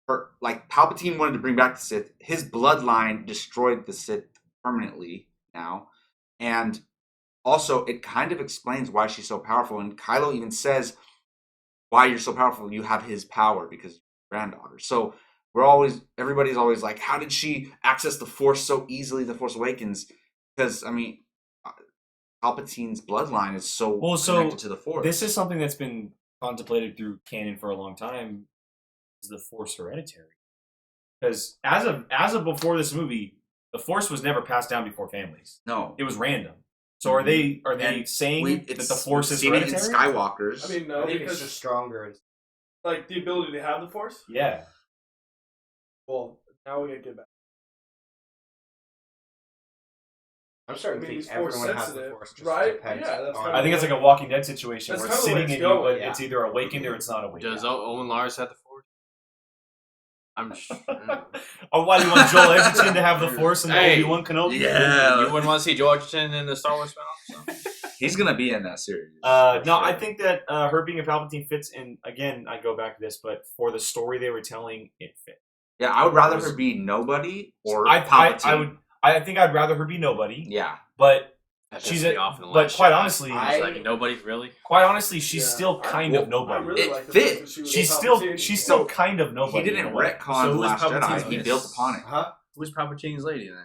her like Palpatine wanted to bring back the Sith. His bloodline destroyed the Sith permanently now, and also it kind of explains why she's so powerful. And Kylo even says, "Why you're so powerful? You have his power because you're your granddaughter." So everybody's always like, "How did she access the Force so easily?" The Force Awakens, because I mean, Palpatine's bloodline is so connected to the Force. This is something that's been contemplated through canon for a long time. Is the Force hereditary? Because as of before this movie, the Force was never passed down before families. No, it was random. So are they saying that the Force is hereditary? In Skywalkers. I mean, no, I think because it's just stronger. like the ability to have the Force. Yeah. Well, now we gotta get back. I'm starting to think everyone has the Force, just right? depends Yeah, that's on- kinda I think it's like a Walking Dead situation That's where it's kinda the way sitting it's in you, going, but it's either awakened or it's not awakened. Does Owen Lars have the Force? I'm sure. Or why do you want Joel Edgerton to have the Force and Hey, Obi-Wan Kenobi? Yeah. You wouldn't want to see Joel Edgerton in the Star Wars film? So. He's gonna be in that series. No, I think that her being a Palpatine fits in. Again, I go back to this, but for the story they were telling, it fit. Yeah, I would rather her be nobody or I Palpatine. I think I'd rather her be nobody. Yeah, but That she's pissed me off in the but last quite shot. honestly, It's like nobody really. quite honestly, she's still kind of I nobody. really It like the fit. fact that she was She's Palpatine. still kind of nobody. he didn't in a way. retcon So the who is Last Jedi. Palpatine's He miss? built upon it. Huh? Who's Palpatine's lady then?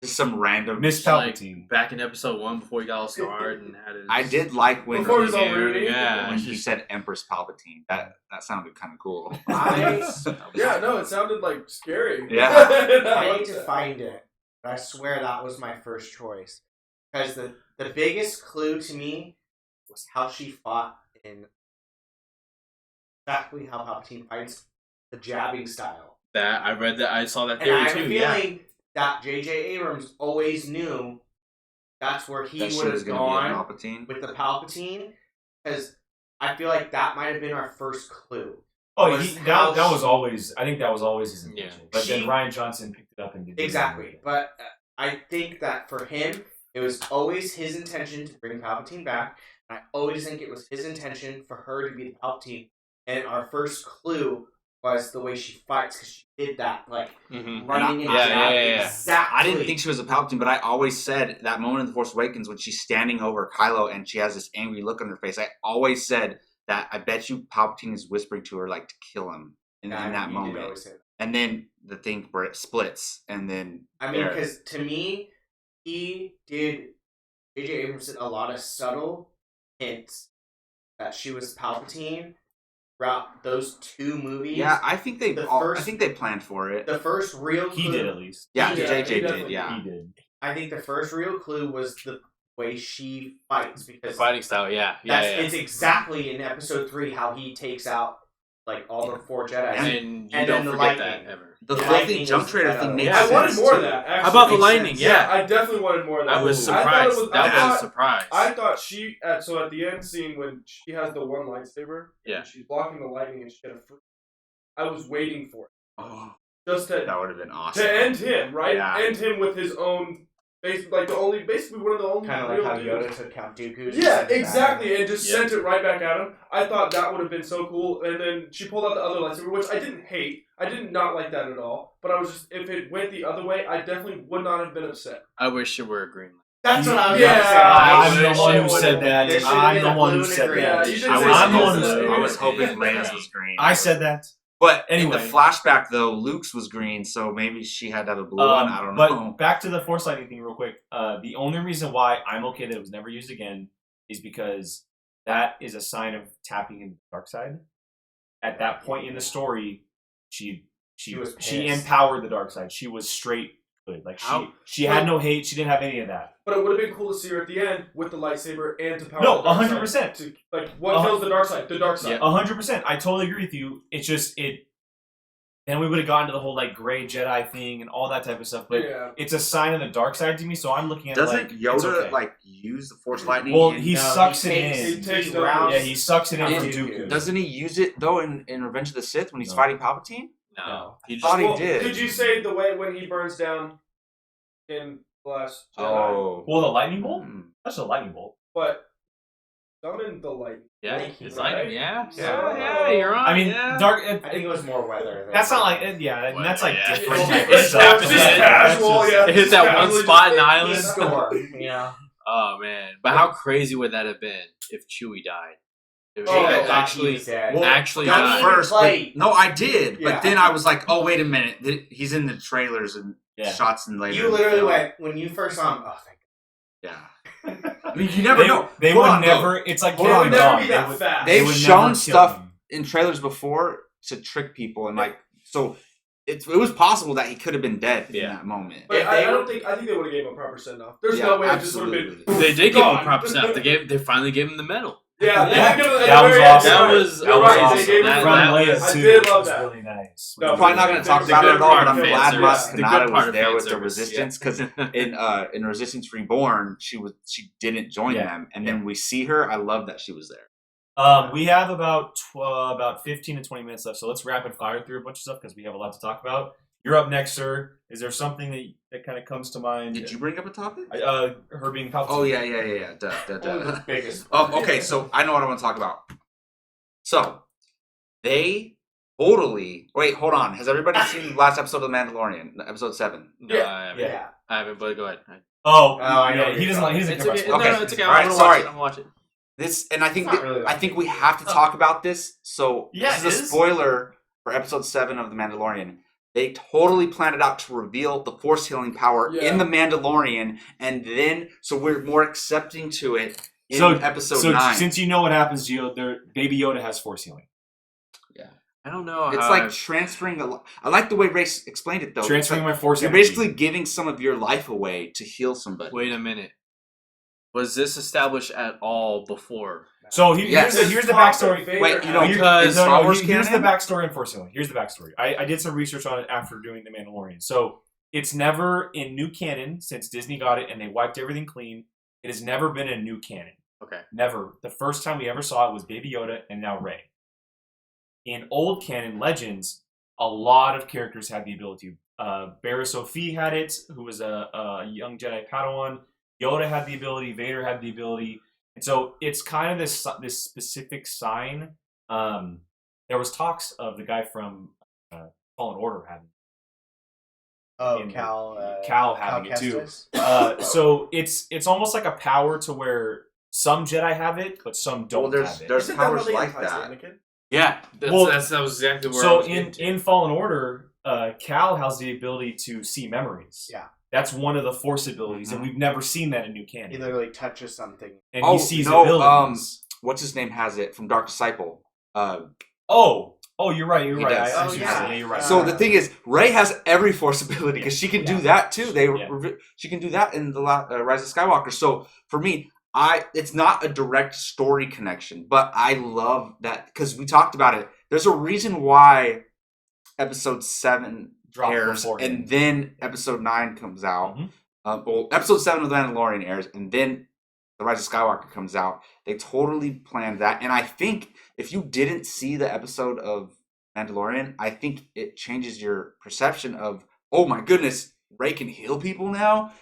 Just some random. Miss Like, Palpatine. back in episode 1 before he got all scarred and had his. I did like when Before he was all Rudy. Yeah. when he said Empress Palpatine. That sounded kind of cool. Yeah, no, it sounded like scary. Yeah. I need to find it. But I swear that was my first choice. Because the biggest clue to me was how she fought in exactly how Palpatine fights, the jabbing style. That I read that I saw that And theory I have too. a feeling that J.J. Abrams always knew that's where he That she would was have gonna be a gone Palpatine. with the Palpatine. Because I feel like that might have been our first clue. Oh, was that how was she- always. I think that was always his intention. Yeah. But then She- Ryan Johnson picked it up and did it. Exactly. But I think that for him, it was always his intention to bring Palpatine back. And I always think it was his intention for her to be the Palpatine. And our first clue was the way she fights, because she did that, like, Mm-hmm. running into Yeah, that. yeah. Exactly. I didn't think she was a Palpatine, but I always said that moment in The Force Awakens when she's standing over Kylo and she has this angry look on her face. I always said that I bet you Palpatine is whispering to her like to kill him in that You did moment. always say that. And then the thing where it splits, and then I mean, there- because to me, J.J. Abrams did a lot of subtle hints that she was Palpatine throughout those two movies. yeah, I think they The I first- think they planned for it. The first real clue. He did at least. Yeah, he did. JJ He did. definitely Yeah, He did. I think the first real clue was the way she fights, The because fighting style, yeah. it's exactly in episode 3 how he takes out like all the 4 Jedi. And you And don't then the forget lightning. that ever. the Yeah, filthy lightning jump was trader better. thing made Yeah, I sense. wanted more of too. that. Actually. How about the Makes lightning? sense. Yeah. I definitely wanted more of that. I was I thought it surprised. was- That I was thought- a surprise. I thought she at the end scene when she has the one lightsaber, Yeah. and she's blocking the lightning and she had a free. I was waiting for it, Oh, just to that would have been awesome. end him, right? Yeah. End him with his own, basically one of the only Kind of like real how dudes. Yoda took Count Dooku. Yeah, exactly, and just Yeah. sent it right back at him. I thought that would have been so cool, and then she pulled out the other lightsaber, which I didn't hate. I did not like that at all. But I was just, if it went the other way, I definitely would not have been upset. I wish it were a green light. That's what I was Yeah, about to say. I'm the one who wish said it that. There should I'm have the been a one who blue and a said green. that. Yeah, you did I say was, I'm the one who that. said I was that. hoping Reyes was green. I said that. But Anyway. in the flashback, though, Luke's was green, so maybe she had to have a blue one. I don't But know. back to the force lightning thing real quick. The only reason why I'm okay that it was never used again is because that is a sign of tapping into the dark side. At that point in the story, she was she pissed. empowered the dark side. She was straight good. Like she had no hate. She didn't have any of that. But it would have been cool to see her at the end with the lightsaber and to power No, the dark 100%. side. Like, what kills the dark side? The dark side. 100%. I totally agree with you. It's just then we would have gotten to the whole like gray Jedi thing and all that type of stuff. But Yeah. it's a sign of the dark side to me, so I'm looking at it Doesn't like it's Yoda okay. like use the Force lightning? Well, in- he No, sucks he it takes- in. He takes he the rounds- Yeah, he sucks it in Yeah, from he Dooku. Doesn't he use it though in Revenge of the Sith when he's No. fighting Palpatine? No, he just Thought he Well, did. Could you say the way when he burns down in the Last Jedi? Oh, Well, the lightning bolt? Hmm. That's a lightning bolt. But summon the light. yeah, Right? it's like Yeah. yeah, you're on. I mean, yeah. dark. I think it was more weather. Than That's not like yeah. And that's like Yeah. different. It's type of just stuff. casual, That's just- yeah. It hit that one Just spot in the casually island. just- score. Yeah. Oh man, but how crazy would that have been if Chewie died? If Oh, he I thought actually, he was dead. Well, actually at died. first, Play. but, no, I did. Yeah. But then I was like, oh wait a minute, he's in the trailers and Yeah. shots and later. You in the literally film. went when you first saw him. Oh, thank Yeah. I mean, you never know. They Hold would on, though. never. It's like Hold It on, would killing never Dom. be They that would- fast. they They've would shown never kill stuff him. in trailers before to trick people and like so. It was possible that he could have been dead in Yeah. that moment. But If I they don't were- think. I think they would have gave him a proper send off. There's Yeah, no way it just would have absolutely. been. They did give him Gone. proper stuff. They finally gave him the medal. Yeah, they Yeah. did give him That was very awesome. end. That You're was- right. that You're was right. awesome. They gave him That- From that Leia I too. did It love was that. really nice. No, We're probably not going to talk It's a about good it at all, part but of I'm fan glad service. Maz It's a good Kanata part was of there fan with the service, Resistance because in Resistance Reborn she didn't join Yeah. them, and then we see her. I love that she was there. We have about 15 to 20 minutes left, so let's rapid fire through a bunch of stuff because we have a lot to talk about. You're up next, sir. Is there something that kind of comes to mind? Did you bring up a topic? Her being Palpatine. Oh yeah. Duh. the biggest. Oh, okay. So I know what I want to talk about. So they totally wait. Hold on. Has everybody seen the last episode of The Mandalorian, episode 7? No, Yeah. I haven't. Yeah. I haven't. But go ahead. Oh, I know yeah. what He you're doesn't like. He talking doesn't It's care okay. about Okay. No, it's okay. All I'm right, gonna sorry. watch it. I'm gonna watch it. This, and I think It's not really I that think big. we have to talk about this. So Yeah, this is it a is. spoiler for episode 7 of The Mandalorian. They totally planned it out to reveal the Force healing power Yeah. in The Mandalorian, and then so we're more accepting to it in So- episode So 9. since you know what happens, Gio, Baby Yoda has Force healing. I don't know. It's how like transferring. I like the way Ray explained it though. Transferring It's my like Force. you're energy. basically giving some of your life away to heal somebody. Wait a minute. Was this established at all before? So Yes. here's the backstory. Wait, you know, Because in Star Wars here's the canon? backstory in Force healing. Here's the backstory. I did some research on it after doing The Mandalorian. So it's never in new canon since Disney got it and they wiped everything clean. It has never been a new canon. Okay. Never. The first time we ever saw it was Baby Yoda and now Rey. In old canon legends, a lot of characters had the ability. Barra Sophie had it, who was a young Jedi Padawan. Yoda had the ability. Vader had the ability. And so it's kind of this specific sign. There was talks of the guy from Fallen Order having Oh, in- Cal having it too. Kestis? So it's almost like a power to where some Jedi have it, but some don't Well, have it. there's Isn't that how powers they like enticed that. Anakin? Yeah. That was exactly where I So was getting to. in Fallen Order, Cal has the ability to see memories. Yeah. That's one of the Force abilities, and we've never seen that in new He canon. literally touches something. And Oh, he sees no, abilities. What's his name has it from Dark Disciple? Oh, you're right. You're He right. does. I Oh, see what yeah. you're saying. You're right. So the thing is, Rey has every Force ability because she can Yeah. do that too. Yeah. She can do that in the Rise of Skywalker. So for me, it's not a direct story connection, but I love that because we talked about it. There's a reason why Episode 7 Dropped airs beforehand. and then Episode 9 comes out. Mhm. Well, Episode 7 of The Mandalorian airs and then The Rise of Skywalker comes out. They totally planned that, and I think if you didn't see the episode of Mandalorian, I think it changes your perception of, oh my goodness, Rey can heal people now.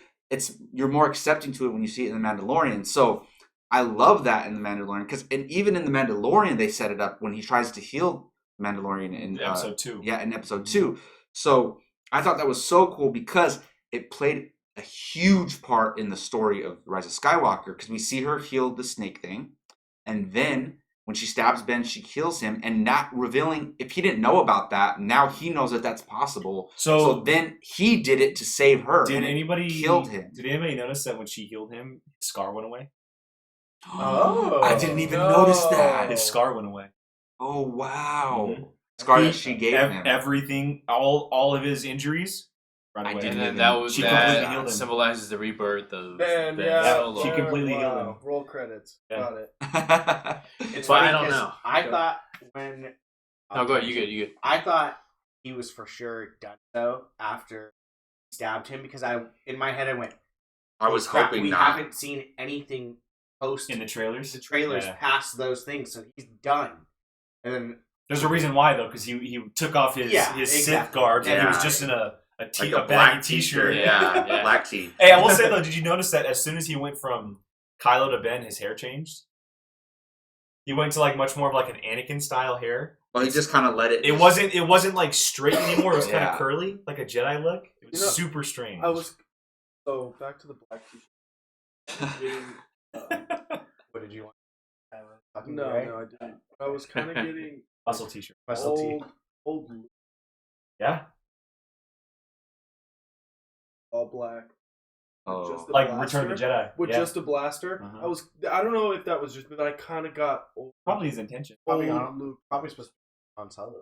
You're more accepting to it when you see it in The Mandalorian. So I love that in The Mandalorian because, and even in The Mandalorian, they set it up when he tries to heal Mandalorian in Episode 2. Yeah, in episode 2. So I thought that was so cool because it played a huge part in the story of Rise of Skywalker because we see her heal the snake thing, and then when she stabs Ben, she kills him, and not revealing if he didn't know about that. Now he knows that that's possible. So then he did it to save her. Did anybody killed him? Did anybody notice that when she healed him, his scar went away? Oh, I didn't even notice that. His scar went away. Oh wow! Mhm. Scar that she gave him. Everything, all of his injuries, right I away. didn't And then even- She completely healed that him. symbolizes the rebirth of Man, Ben yeah, Solo. she completely healed him. Roll credits. Yeah. Got it. It's But funny I don't 'cause know. I Okay. thought when No, go ahead. You good. I thought he was for sure done so after he stabbed him because in my head I went, I was crap, hoping we not. haven't seen anything post in the trailers. the trailers Yeah. past those things, so he's done. And then There's a reason why though, because he took off his Sith exactly. garb and he was Yeah. just in a Like a baggy black t-shirt. Yeah, Yeah. black tee. Hey, I will say though, did you notice that as soon as he went from Kylo to Ben, his hair changed? He went to like much more of like an Anakin style hair. Well, he just kind of let it. It wasn't like straight anymore. It was kind Yeah. of curly, like a Jedi look. It was You know, super strange. I was so back to the black t-shirt. what did you want? No, I didn't. I was kind of getting muscle t-shirt. Muscle tee. old Luke, Yeah, all black. Oh. Just the like blaster, Return of the Jedi. with Yeah. just a blaster. Uh-huh. I don't know if that was just, but I kind of got old, Probably his intention. old Probably not. Luke. Probably supposed to be on Solo.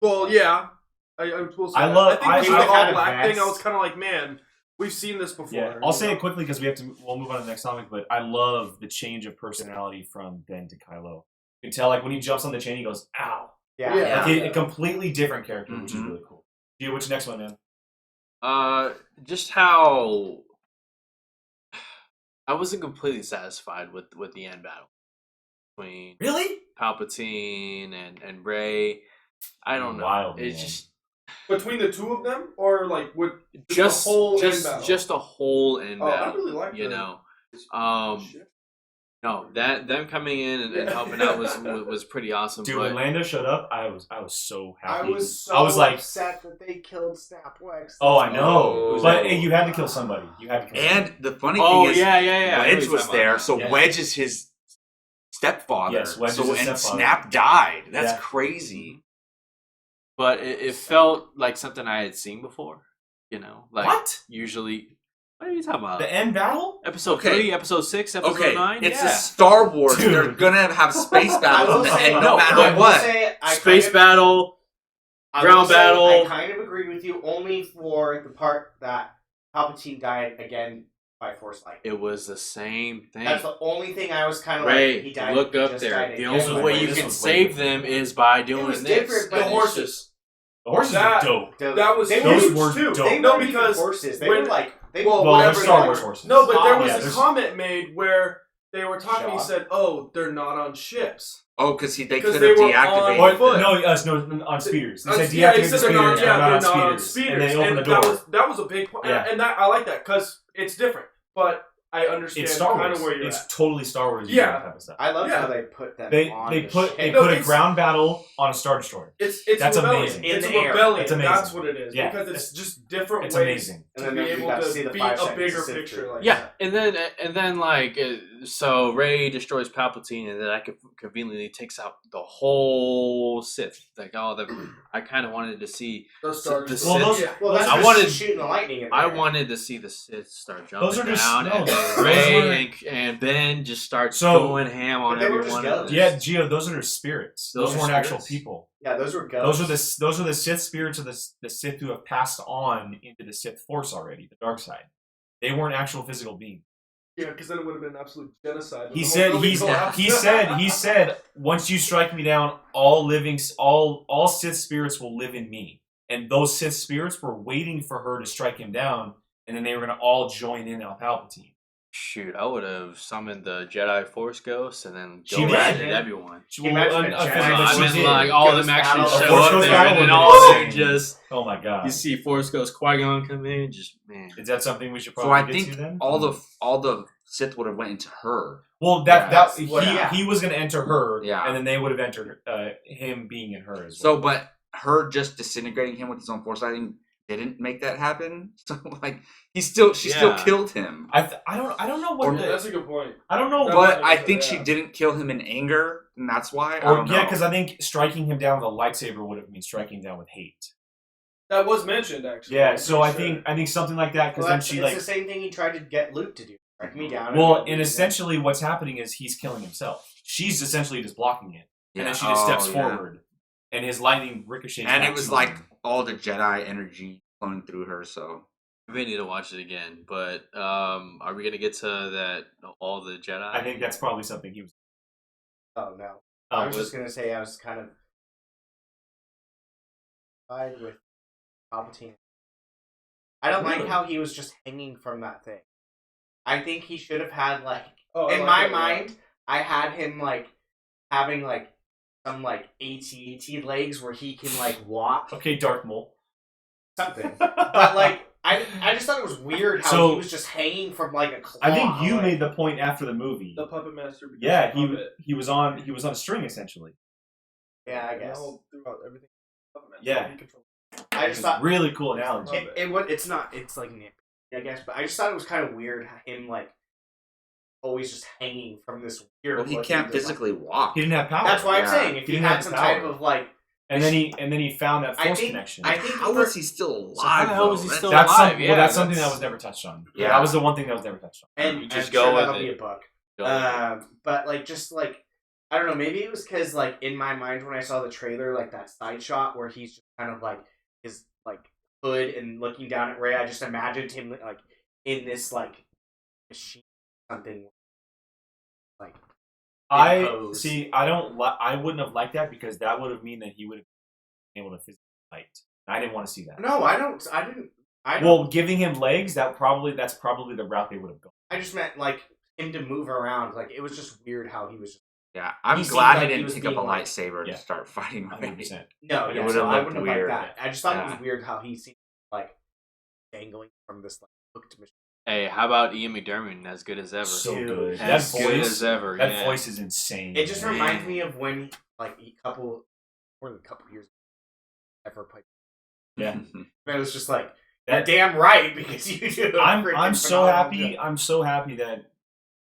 Well, yeah. I was supposed to. I love- I think I- with I the all had a black thing, I vest. was kind of like, man, we've seen this before. Yeah, you I'll say know? it quickly because we'll move on to the next topic. But I love the change of personality from Ben to Kylo. You can tell like when he jumps on the chain, he goes, "Ow!" Yeah. Yeah. Like a completely different character, which is Mhm. really cool. Gio, what's your next one, man? Just how I wasn't completely satisfied with the end battle between Really? Palpatine and Rey. I don't know. Wild, It's man. just Between the two of them, or like with the whole end battle? just a whole end Oh, I battle. really like you the- know. Shit. No, that them coming in and helping out was pretty awesome. Dude, but when Lando showed up, I was so I happy. was so I was like, upset that they killed Snaplex. oh, I know. Oh. But hey, you had to kill somebody. You had to kill somebody. And the funny oh thing is, yeah. I know Wedge what you're was talking there, about. so Yeah. Wedge is his stepfather. Yes, Wedge is so his and stepfather. Snap died. That's Yeah. crazy. But it felt like something I had seen before. You know, like What? usually. What are you talking about? The end battle? Episode Okay. 3, episode 6, episode Okay, 9? it's yeah. a Star Wars. Dude. They're gonna have space I battles will in the say, end, no I matter will what. Space battle. I ground will say battle. I kind of agree with you, only for the part that Palpatine died again by Force Light. It was the same thing. That's the only thing I was kind of Ray, like. He died. look he up just there. died The again only by way Force you this can was save way them is by doing was this. different, The but horses. The horses That- are dope. The- That was they those huge were too. dope. They No, weren't even because horses. They when- were like they well, Well, whatever they're Star they Wars were. horses. No, but there Oh, was yeah, a there's- comment made where they were talking. He Shot. said, "Oh, they're not on ships." Oh, because they 'Cause could they have were deactivated. on foot. No, on speeders. They said Yeah, he deactivate the said speeders. they're not. Yeah, they're not on speeders. speeders. And they open the that door. was a big point. Yeah. And that I like that because it's different. But I understand It's Star kind Wars. of where you're It's at. totally Star Wars. Yeah. Type of stuff. I love Yeah. how they put them They on they the put ship. they No, put a it's- ground battle on a Star Destroyer. It's That's rebellion. amazing. In It's the air. rebellion. That's amazing. That's what it is. Yeah. Because it's just different It's ways amazing. And to then be you able got to to see the beat 5 a seconds bigger of Sith picture. Trooper. Like Yeah, that. and then like so Rey destroys Palpatine, and then I conveniently takes out the whole Sith. Like all the, I kind of wanted to see. The Star the Destroyer. Well, those- Yeah. Well, that's I just wanted- shooting the lightning. In I there. wanted to see the Sith start Those jumping are just- down, no, and those Rey and Ben just start So- going ham on But they were just everyone. ghosts. Yeah, Gio, those are their spirits. Those Those are weren't actual spirits? people. Yeah, those were ghosts. Those are the Sith spirits of the Sith who have passed on into the Sith Force already, the dark side. They weren't actual physical beings. Yeah, because then it would have been absolute genocide. when He the whole said building collapsed. he said once you strike me down, all Sith spirits will live in me. And those Sith spirits were waiting for her to strike him down, and then they were going to all join in on Palpatine. Shoot, I would have summoned the Jedi Force Ghost and then She go did. at everyone. She, Can you imagine a I Jedi? figured that I she mean, did. like all of them Ghost actually battle. show Force up Ghost there, battle and then would all be of them insane. just Oh my god! you see Force Ghost Qui-Gon come in, just man. Is that something we should So probably I get think to then? all the Sith would have went into her. Well, Yeah, that's what- he was going to enter her, Yeah. and then they would have entered him being in her as So, well. but her just disintegrating him with his own force lighting didn't make that happen. So, like, she still killed him. I don't know what Or- That's a good point. I don't know That what. But I think she didn't kill him in anger, and that's why. I Or don't yeah, know. because I think striking him down with a lightsaber would have meant striking him down with hate. That was mentioned actually. Yeah, I'm so I pretty sure. think something like that because Well, then it's she the like. same thing he tried to get Luke to do. Strike me down. Well, get and Luke essentially what's happening is he's killing himself. She's essentially just blocking it, and then she just Oh, steps yeah. forward, and his lightning ricochets. And back it was to like him. all the Jedi energy flowing through her. So We need to watch it again, but are we gonna get to that? All the Jedi. I think that's probably something he was. Oh no! Oh, I was just gonna say I was kind of fine with Palpatine. I don't Really? like how he was just hanging from that thing. I think he should have had like Oh, I in like my that, yeah. mind, I had him like having like some like AT-AT legs where he can like walk Okay, Dark Mole. something. But like I just thought it was weird how So- he was just hanging from like a claw. I think you like- made the point after the movie. The puppet master. becomes Yeah, a puppet. he was on a string essentially. Yeah, I And guess. all throughout everything. Puppet master, Yeah. he controls- I just thought Really cool analogy. it's not it's like nip, I guess, but I just thought it was kind of weird him like always just hanging from this weird. well, he looking can't like- physically walk. He didn't have power. That's why I'm Yeah. saying if He he didn't had have some the type power. of like, And then he found that I force think connection. I think How is he still So how alive? the hell though? is he That's- still that's alive? well, Yeah, that's something that's- that was never touched on. Yeah. That was the one thing that was never touched on. and You just I'm go sure with that'll it. be a book. Go with it. But like just like I don't know, maybe it was because like in my mind when I saw the trailer, like that side shot where he's just kind of like his like hood and looking down at Ray, I just imagined him like in this like machine something like I impose. see. I wouldn't have liked that because that would have mean that he would have been able to physically fight. I didn't want to see that. No, I didn't. Well, giving him legs, that's probably the route they would have gone. I just meant like him to move around. Like it was just weird how he was. Yeah, I'm He seemed glad like he he didn't was pick up a being, like- lightsaber Yeah. to start fighting with 100%. No, It yeah, would've so I looked wouldn't have weird. liked that. I just thought it Yeah. was weird how he seemed like dangling from this like hooked machine. Hey, how about Ian McDermott? As good as ever. So Dude, good. That as good voice, as ever. that yeah. voice is insane. It just man. reminds me of when like more than a couple years ever played. Yeah. And it was just like That- damn right because you do. a I'm freaking so phenomenal happy. job. I'm so happy that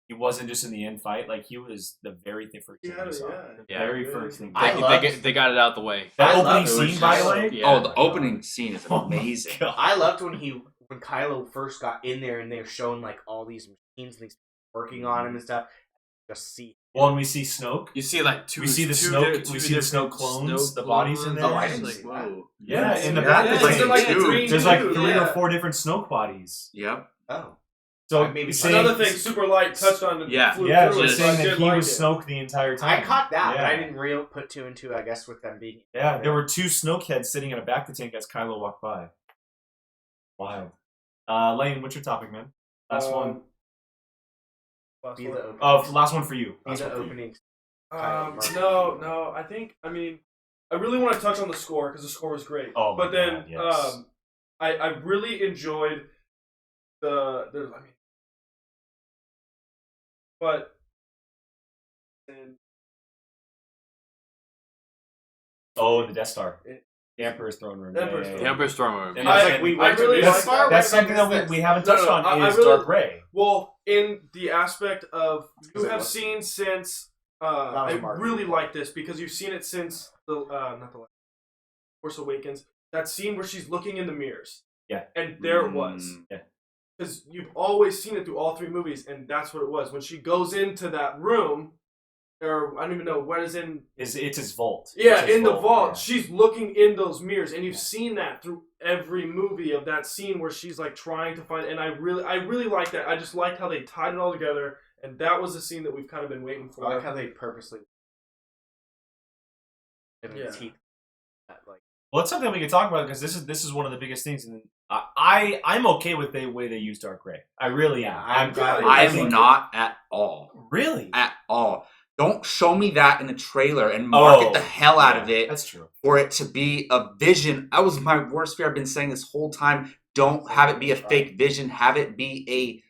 he wasn't just in the end fight. Like he was the very first thing Yeah, we saw. yeah. The Yeah. very first thing. I They, loved- they got it out the way. that I opening loved it. scene, by the way. Yeah. Oh, the opening scene is Oh my amazing. God. I loved when Kylo first got in there and they were showing like all these machines and things working on him and stuff. Just see. Well, and we see Snoke. You see like two. We see the two Snoke- di- we two see the different Snoke clones, the bodies in there. Oh, I didn't Like, see that. whoa. Yeah, in the Yeah, back yeah, of the it's tank. like green There's like too, 3 yeah. or 4 different Snoke bodies. Yep. Oh. So Maybe saying, Another thing, super light touched on. And Yeah. flew yeah, through just it, so I saying that did he like was it. Snoke the entire time. I caught that, but Yeah. I didn't put 2 and 2, I guess, with them being. Yeah, there were 2 Snoke heads sitting in a back of the tank as Kylo walked by. Wild. Lane, what's your topic, man? Last one. Last Be one. the opening. Oh, last one for you. Be Last the one for you. opening. No. I mean, I really want to touch on the score because the score was great. Oh my but then, God, yes. I really enjoyed but Oh, the Death Star. It- The Emperor's throne room. The Yeah, Emperor's yeah, throne yeah. The Emperor's Throne Room. And I was that's- like, we I went really to this like far. That's What something is that this? we haven't No, touched no, on I is really- Dark Ray. well, in the aspect of you Because it have was- seen since That was I a marketing really thing. like this because you've seen it since the not the Force Awakens. That scene where she's looking in the mirrors. Yeah. And there it was. Yeah. Because you've always seen it through all 3 movies, and that's what it was. When she goes into that room, or I don't even know what is in. It's his vault. Yeah, It's his in the vault, yeah. she's looking in those mirrors, and you've seen that through every movie of that scene where she's like trying to find. And I really like that. I just liked how they tied it all together, and that was the scene that we've kind of been waiting for. I like how they purposely. Yeah. Teeth. That, like, Well, it's something we can talk about because this is one of the biggest things, and I'm okay with the way they use Dark Ray. I really am. I'm not at all. Really at all. Don't show me that in the trailer and market the hell out of it. That's true. For it to be a vision. That was my worst fear. I've been saying this whole time. Don't have it be a fake vision. Have it be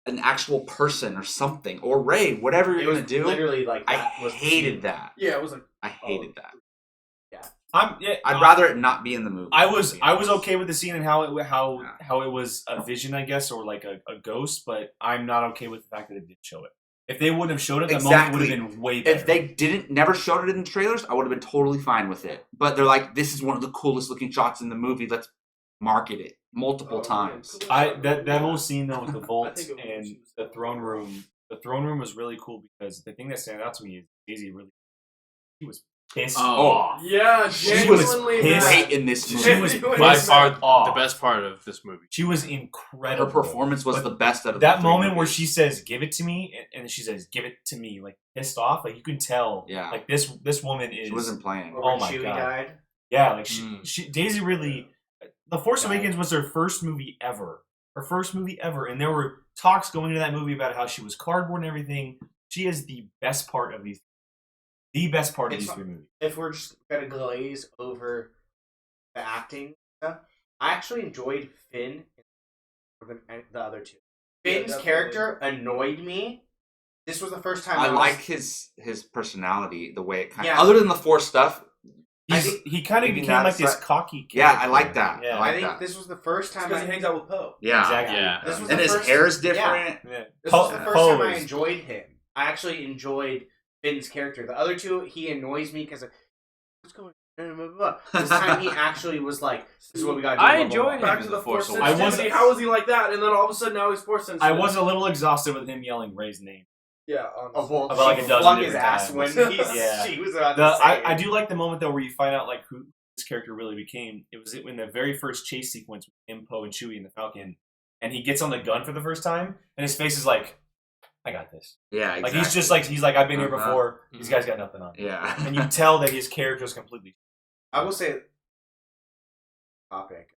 an actual person or something. Or Ray, whatever you're going to do. Literally, like, I hated that. Yeah, it was like I hated that. I'd rather it not be in the movie. I was okay with the scene and how it was a vision, I guess, or like a ghost, but I'm not okay with the fact that it didn't show it. If they wouldn't have showed it, the moment would have been way better. If they never showed it in the trailers, I would have been totally fine with it. But they're like, this is one of the coolest looking shots in the movie. Let's market it multiple times. That whole scene though with the vault and the throne room. The throne room was really cool because the thing that stands out to me is Daisy she was pissed off. Yeah, she was great in this movie. She was by far the best part of this movie. She was incredible. Her performance was the best out of that moment where she says, "Give it to me," and she says, "Give it to me," like pissed off. Like you can tell. Yeah. Like this woman is. She wasn't playing. Oh my Chewie god. died. Yeah, like she Daisy really. The Force Awakens was her first movie ever. Her first movie ever, and there were talks going into that movie about how she was cardboard and everything. She is the best part of these. The best part of these three movies. If we're just gonna glaze over the acting stuff, I actually enjoyed Finn more than the other two. Finn's character annoyed me. This was the first time I like his personality, the way it kind of. Yeah. Other than the Force stuff, he kind of became like this cocky character. Yeah, I like that. Yeah. I I think that. this was the first time because he hangs out with Poe. Yeah, exactly. Yeah. This was and the his first, hair is different. Yeah. This was the first time I enjoyed him. I actually enjoyed Finn's character. The other two, he annoys me because what's going on? This time he actually was like, "This is what we got to do." I enjoyed him. Back to the Force I sensitivity. wasn't- How was he like that? And then all of a sudden now he's Force sensitive. I was a little exhausted with him yelling Ray's name. Yeah, Well, About like a dozen flung his different ass times. when Yeah. she was about to say I do like the moment though where you find out like who this character really became. It was in the very first chase sequence with him, Poe, and Chewie and the Falcon, and he gets on the gun for the first time, and his face is like, "I got this." Yeah, exactly. Like he's just like I've been here before. These guys got nothing on. Yeah, And you tell that his character is completely. I will say topic,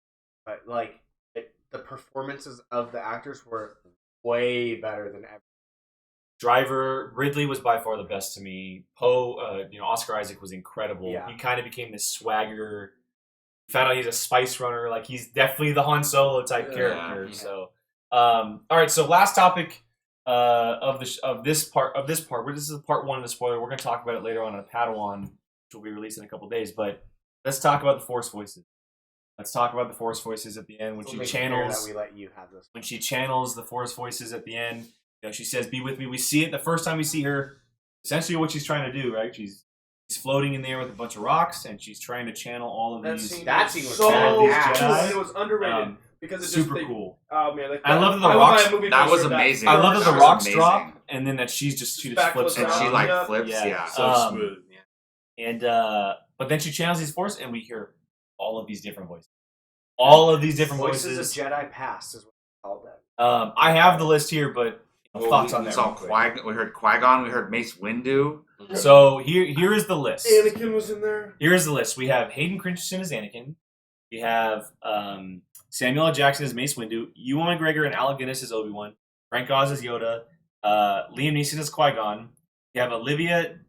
but like the performances of the actors were way better than ever. Driver Ridley was by far the best to me. Poe, Oscar Isaac was incredible. Yeah. He kind of became this swagger. Found out he's a spice runner. Like he's definitely the Han Solo type character. Yeah. So, all right. So last topic of this part. This is part one of the spoiler. We're going to talk about it later on in a Padawan, which will be released in a couple days. But let's talk about the Force voices. Let's talk about the Force voices at the end when she channels. That we let you have this. When she channels the Force voices at the end. She says, "Be with me." We see it the first time we see her. Essentially, what she's trying to do, right? She's floating in there with a bunch of rocks, and she's trying to channel all of these. That scene was so cool. Jedi. It was underrated because it's super cool. Oh man, like I love that the rocks. That was amazing. I love that the That was rocks amazing. drop, and then that she just flips and around. she like flips. Yeah. So smooth. Yeah. And but then she channels these Force, and we hear all of these different voices. All of these different Voices voices. of Jedi past is what we called that. I have the list here, but thoughts on we that? saw real quick. We heard Qui-Gon. We heard Mace Windu. So here is the list. Anakin was in there. Here's the list. We have Hayden Christensen as Anakin. We have Samuel L. Jackson as Mace Windu. Ewan McGregor and Alec Guinness as Obi-Wan. Frank Oz as Yoda. Liam Neeson as Qui-Gon. We have Olivia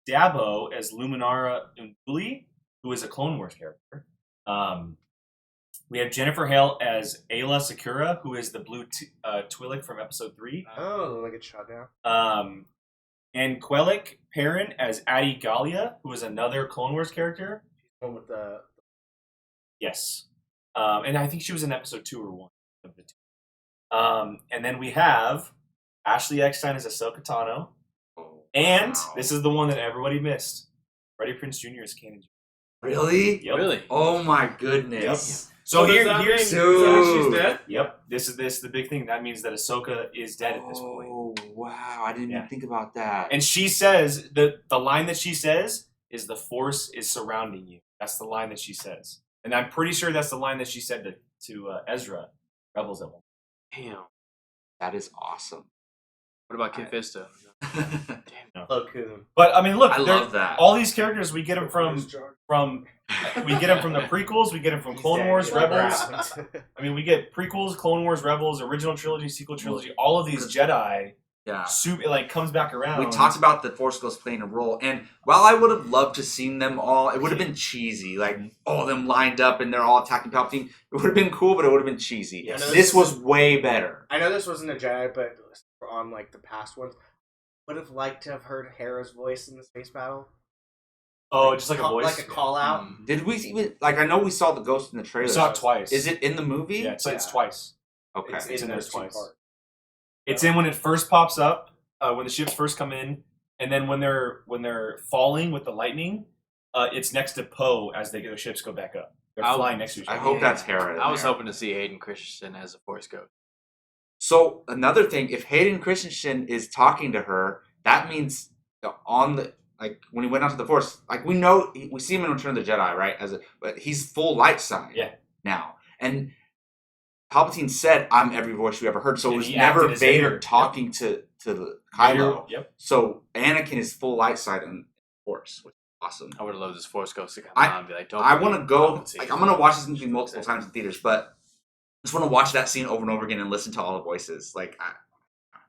Dabo as Luminara Unduli, who is a Clone Wars character. We have Jennifer Hale as Ayla Secura, who is the blue Twi'lek from Episode 3. Oh, like it's shot down. And Quellic Perrin as Adi Gallia, who is another Clone Wars character. One with the Yes. And I think she was in Episode 2 or 1 of the two. And then we have Ashley Eckstein as Ahsoka Tano. And this is the one that everybody missed. Freddie Prinze Jr. as Kanan. Really? Yep. Really? Oh my goodness. So does here's that mean she's dead? Yep. This is the big thing. That means that Ahsoka is dead at this point. Oh wow! I didn't even think about that. And she says the line that she says is "The Force is surrounding you." That's the line that she says, and I'm pretty sure that's the line that she said to Ezra, Rebels at one. Damn. That is awesome. What about Kid Fisto? Plo Koon. But I mean, look, I love that. all these characters we get them from we get them from the prequels, we get them from Clone Wars, Rebels. I mean, we get prequels, Clone Wars, Rebels, original trilogy, sequel trilogy. All of these Jedi, it like comes back around. We talked about the Force Ghosts playing a role, and while I would have loved to seen them all, it would have been cheesy, like all of them lined up and they're all attacking Palpatine. It would have been cool, but it would have been cheesy. Yes. This was way better. I know this wasn't a Jedi, but on like the past ones, would have liked to have heard Hera's voice in the space battle. Oh, just like a voice, like a call out. Did we even like? I know we saw the ghost in the trailer. We saw it twice. Is it in the movie? Yeah, it's twice. Okay, it's in there twice. Parts. It's in when it first pops up, when the ships first come in, and then when they're falling with the lightning, it's next to Poe as their ships go back up. They're flying next to each other. I hope that's Hera. I was hoping to see Hayden Christensen as a Force Ghost. So another thing, if Hayden Christensen is talking to her, that means on the when he went out to the Force, we see him in Return of the Jedi, right? But he's full light side now, and Palpatine said, "I'm every voice you ever heard." So it was never Vader talking to the Kylo. Yep. So Anakin is full light side in Force, which is awesome. I would have loved this Force Ghost to come on and be like, I want to go. I'm going to watch this movie multiple times in theaters, but I just want to watch that scene over and over again and listen to all the voices.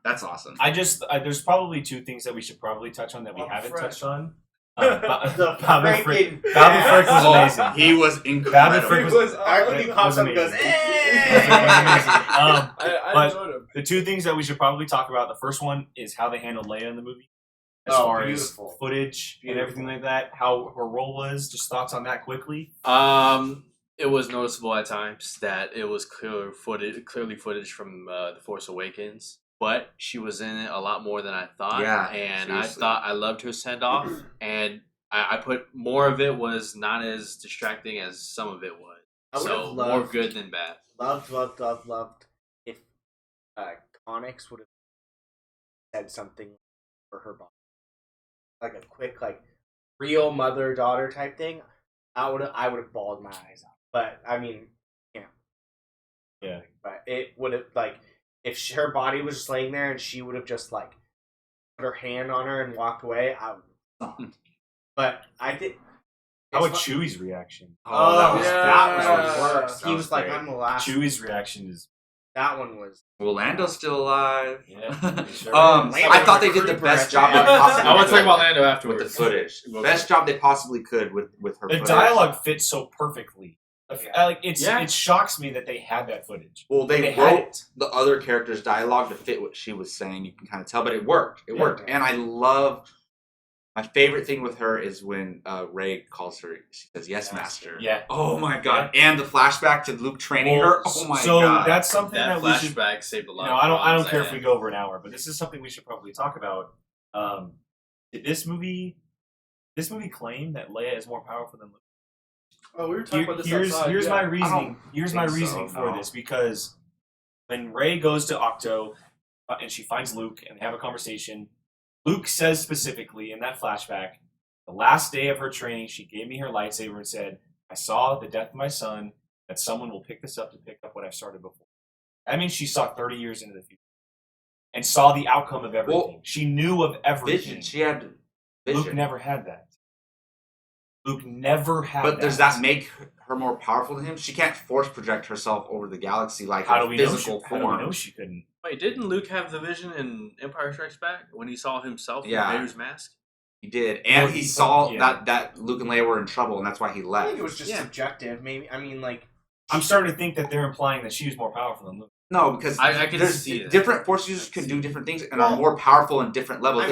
That's awesome. There's probably two things that we should probably touch on that we haven't touched on. The Babin Frick was amazing. He was incredible. Babin Frick was pops up and goes, I enjoyed him. The two things that we should probably talk about. The first one is how they handled Leia in the movie, as far as footage and everything like that. How her role was. Just thoughts on that quickly. It was noticeable at times that it was clearly footage from The Force Awakens. But she was in it a lot more than I thought. Yeah, and seriously. I loved her send off. And I put more of it was not as distracting as some of it was. So more good than bad. Loved if Connix would have said something for her body, like a quick, real mother-daughter type thing. I would have bawled my eyes out. But I mean, yeah. But it would have if her body was just laying there and she would have just put her hand on her and walked away. But I did. How about Chewie's reaction? That was the worst. He was like, "I'm the last." Chewie's reaction is. That one was. Well, Lando's still alive. Yeah. Sure I thought they did the best job they possibly I want to talk about Lando with afterwards. the footage. Best job they possibly could with her. The footage. dialogue fits so perfectly. It shocks me that they had that footage. Well, they wrote the other characters' dialogue to fit what she was saying. You can kind of tell, but it worked. It worked, and I love. My favorite thing with her is when Rey calls her. She says, "Yes, Master." Yeah. Oh my god! And the flashback to Luke training her. Oh my god! So that's something that we should. Flashback saved a lot. I don't care if we go over an hour, but this is something we should probably talk about. Did this movie claim that Leia is more powerful than Luke? Oh, we were talking about this outside. Here's my reasoning. So, for this, because when Rey goes to Octo and she finds Luke and they have a conversation, Luke says specifically in that flashback, the last day of her training, she gave me her lightsaber and said, "I saw the death of my son, that someone will pick this up to pick up what I've started before." That means she saw 30 years into the future and saw the outcome of everything. Well, she knew of everything. Vision. She had vision. Luke never had that. But does that make her more powerful than him? She can't force project herself over the galaxy like how do we physical form. How do we know she couldn't? Wait, didn't Luke have the vision in Empire Strikes Back when he saw himself in Vader's mask? He did, and he saw that Luke and Leia were in trouble, and that's why he left. I think it was just subjective. Maybe I'm starting to think that they're implying that she was more powerful than Luke. No, because I can see that. Different Force users can do different things and are more powerful in different levels.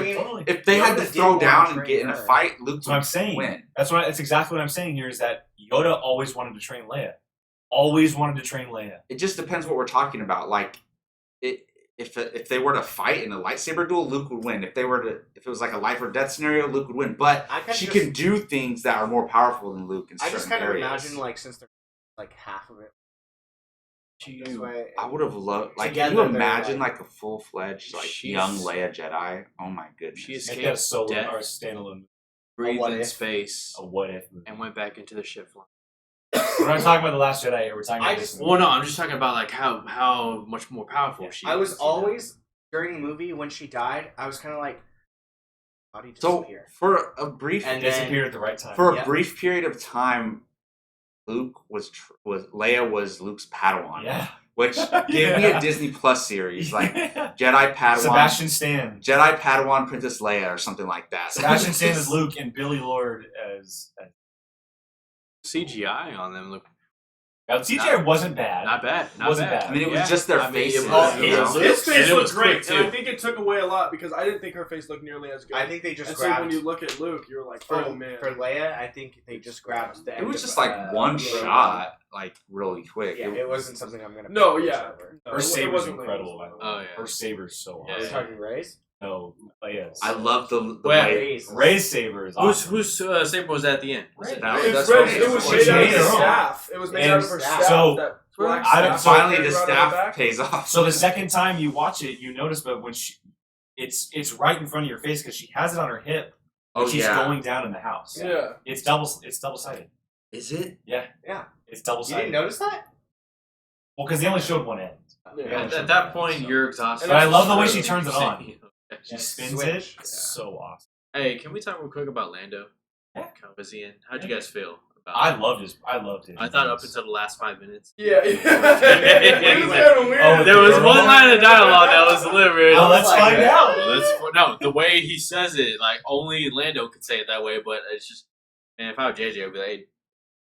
If they had to throw down and get in a fight, Luke would win. That's exactly what I'm saying here, is that Yoda always wanted to train Leia. Always wanted to train Leia. It just depends what we're talking about. If they were to fight in a lightsaber duel, Luke would win. If it was like a life or death scenario, Luke would win. But she can do things that are more powerful than Luke in certain areas. I just kind of imagine, since they're half of it. I would have loved. Can you imagine a full-fledged young Leia Jedi? Oh my goodness! She escaped a solo or a standalone. Breathed in space. A what if movie. And went back into the ship line. We're not talking about The Last Jedi. We're talking about this movie. Well, no, I'm just talking about how much more powerful she is. I was always during the movie when she died, I was kind of like, how do you So disappear? for a brief And Disappeared at the right time. for a Yeah. brief period of time, Luke was Leia was Luke's Padawan, yeah. which gave me Yeah. a Disney Plus series like Jedi Padawan, Sebastian Stan. Jedi Padawan Princess Leia or something like that. Sebastian Stan as Luke and Billy Lord as. CGI on them look Now, CJ wasn't bad. not bad. Not Wasn't bad. bad. I mean, it was Yeah. just their I mean, faces. it was- you it know? was- His face and it looked was great, quick, and I too. think it took away a lot because I didn't think her face looked nearly as good. I think they just and so when grabbed you look at Luke, you're like, for, oh man. for Leia. I think they just grabbed the. It end was of, just like one yeah. shot, like really quick. Yeah, it wasn't something I'm gonna. No, put yeah. over. No, Her it saber's wasn't incredible. like- By the way. Oh, yeah. Her saber's so Yeah. I was awesome. talking Ray's. No, Leia's. I love the Well, way. Ray's saber is awesome. Whose saber was at the end? Was it- That- It's that's red, right. it was She made out of made her her own. staff. It was made And out of her staff. so- that black I don't- staff Finally, that the goes around her staff back. pays off. So the second time you watch it, you notice, but when it's right in front of your face because she has it on her hip. oh She's yeah, going down in the house. Yeah. It's double sided. is it? It's double You didn't sided. notice that? Well, because they only showed one end. Yeah. At that point, you're exhausted. But I love the way true. she turns it on. She Yeah, spins switch. it. It's so awesome. Hey, can we talk real quick about Lando? Yeah. Calrissian. How'd you guys feel about I it? loved his. I loved it. I thought up until the last 5 minutes. Yeah. It was kind of weird. Oh, There was girl. one line of dialogue that was delivered. Well, let's like, find yeah. out. No, the way he says it, like only Lando could say it that way. But it's just, man, if I were JJ, I'd be like, hey,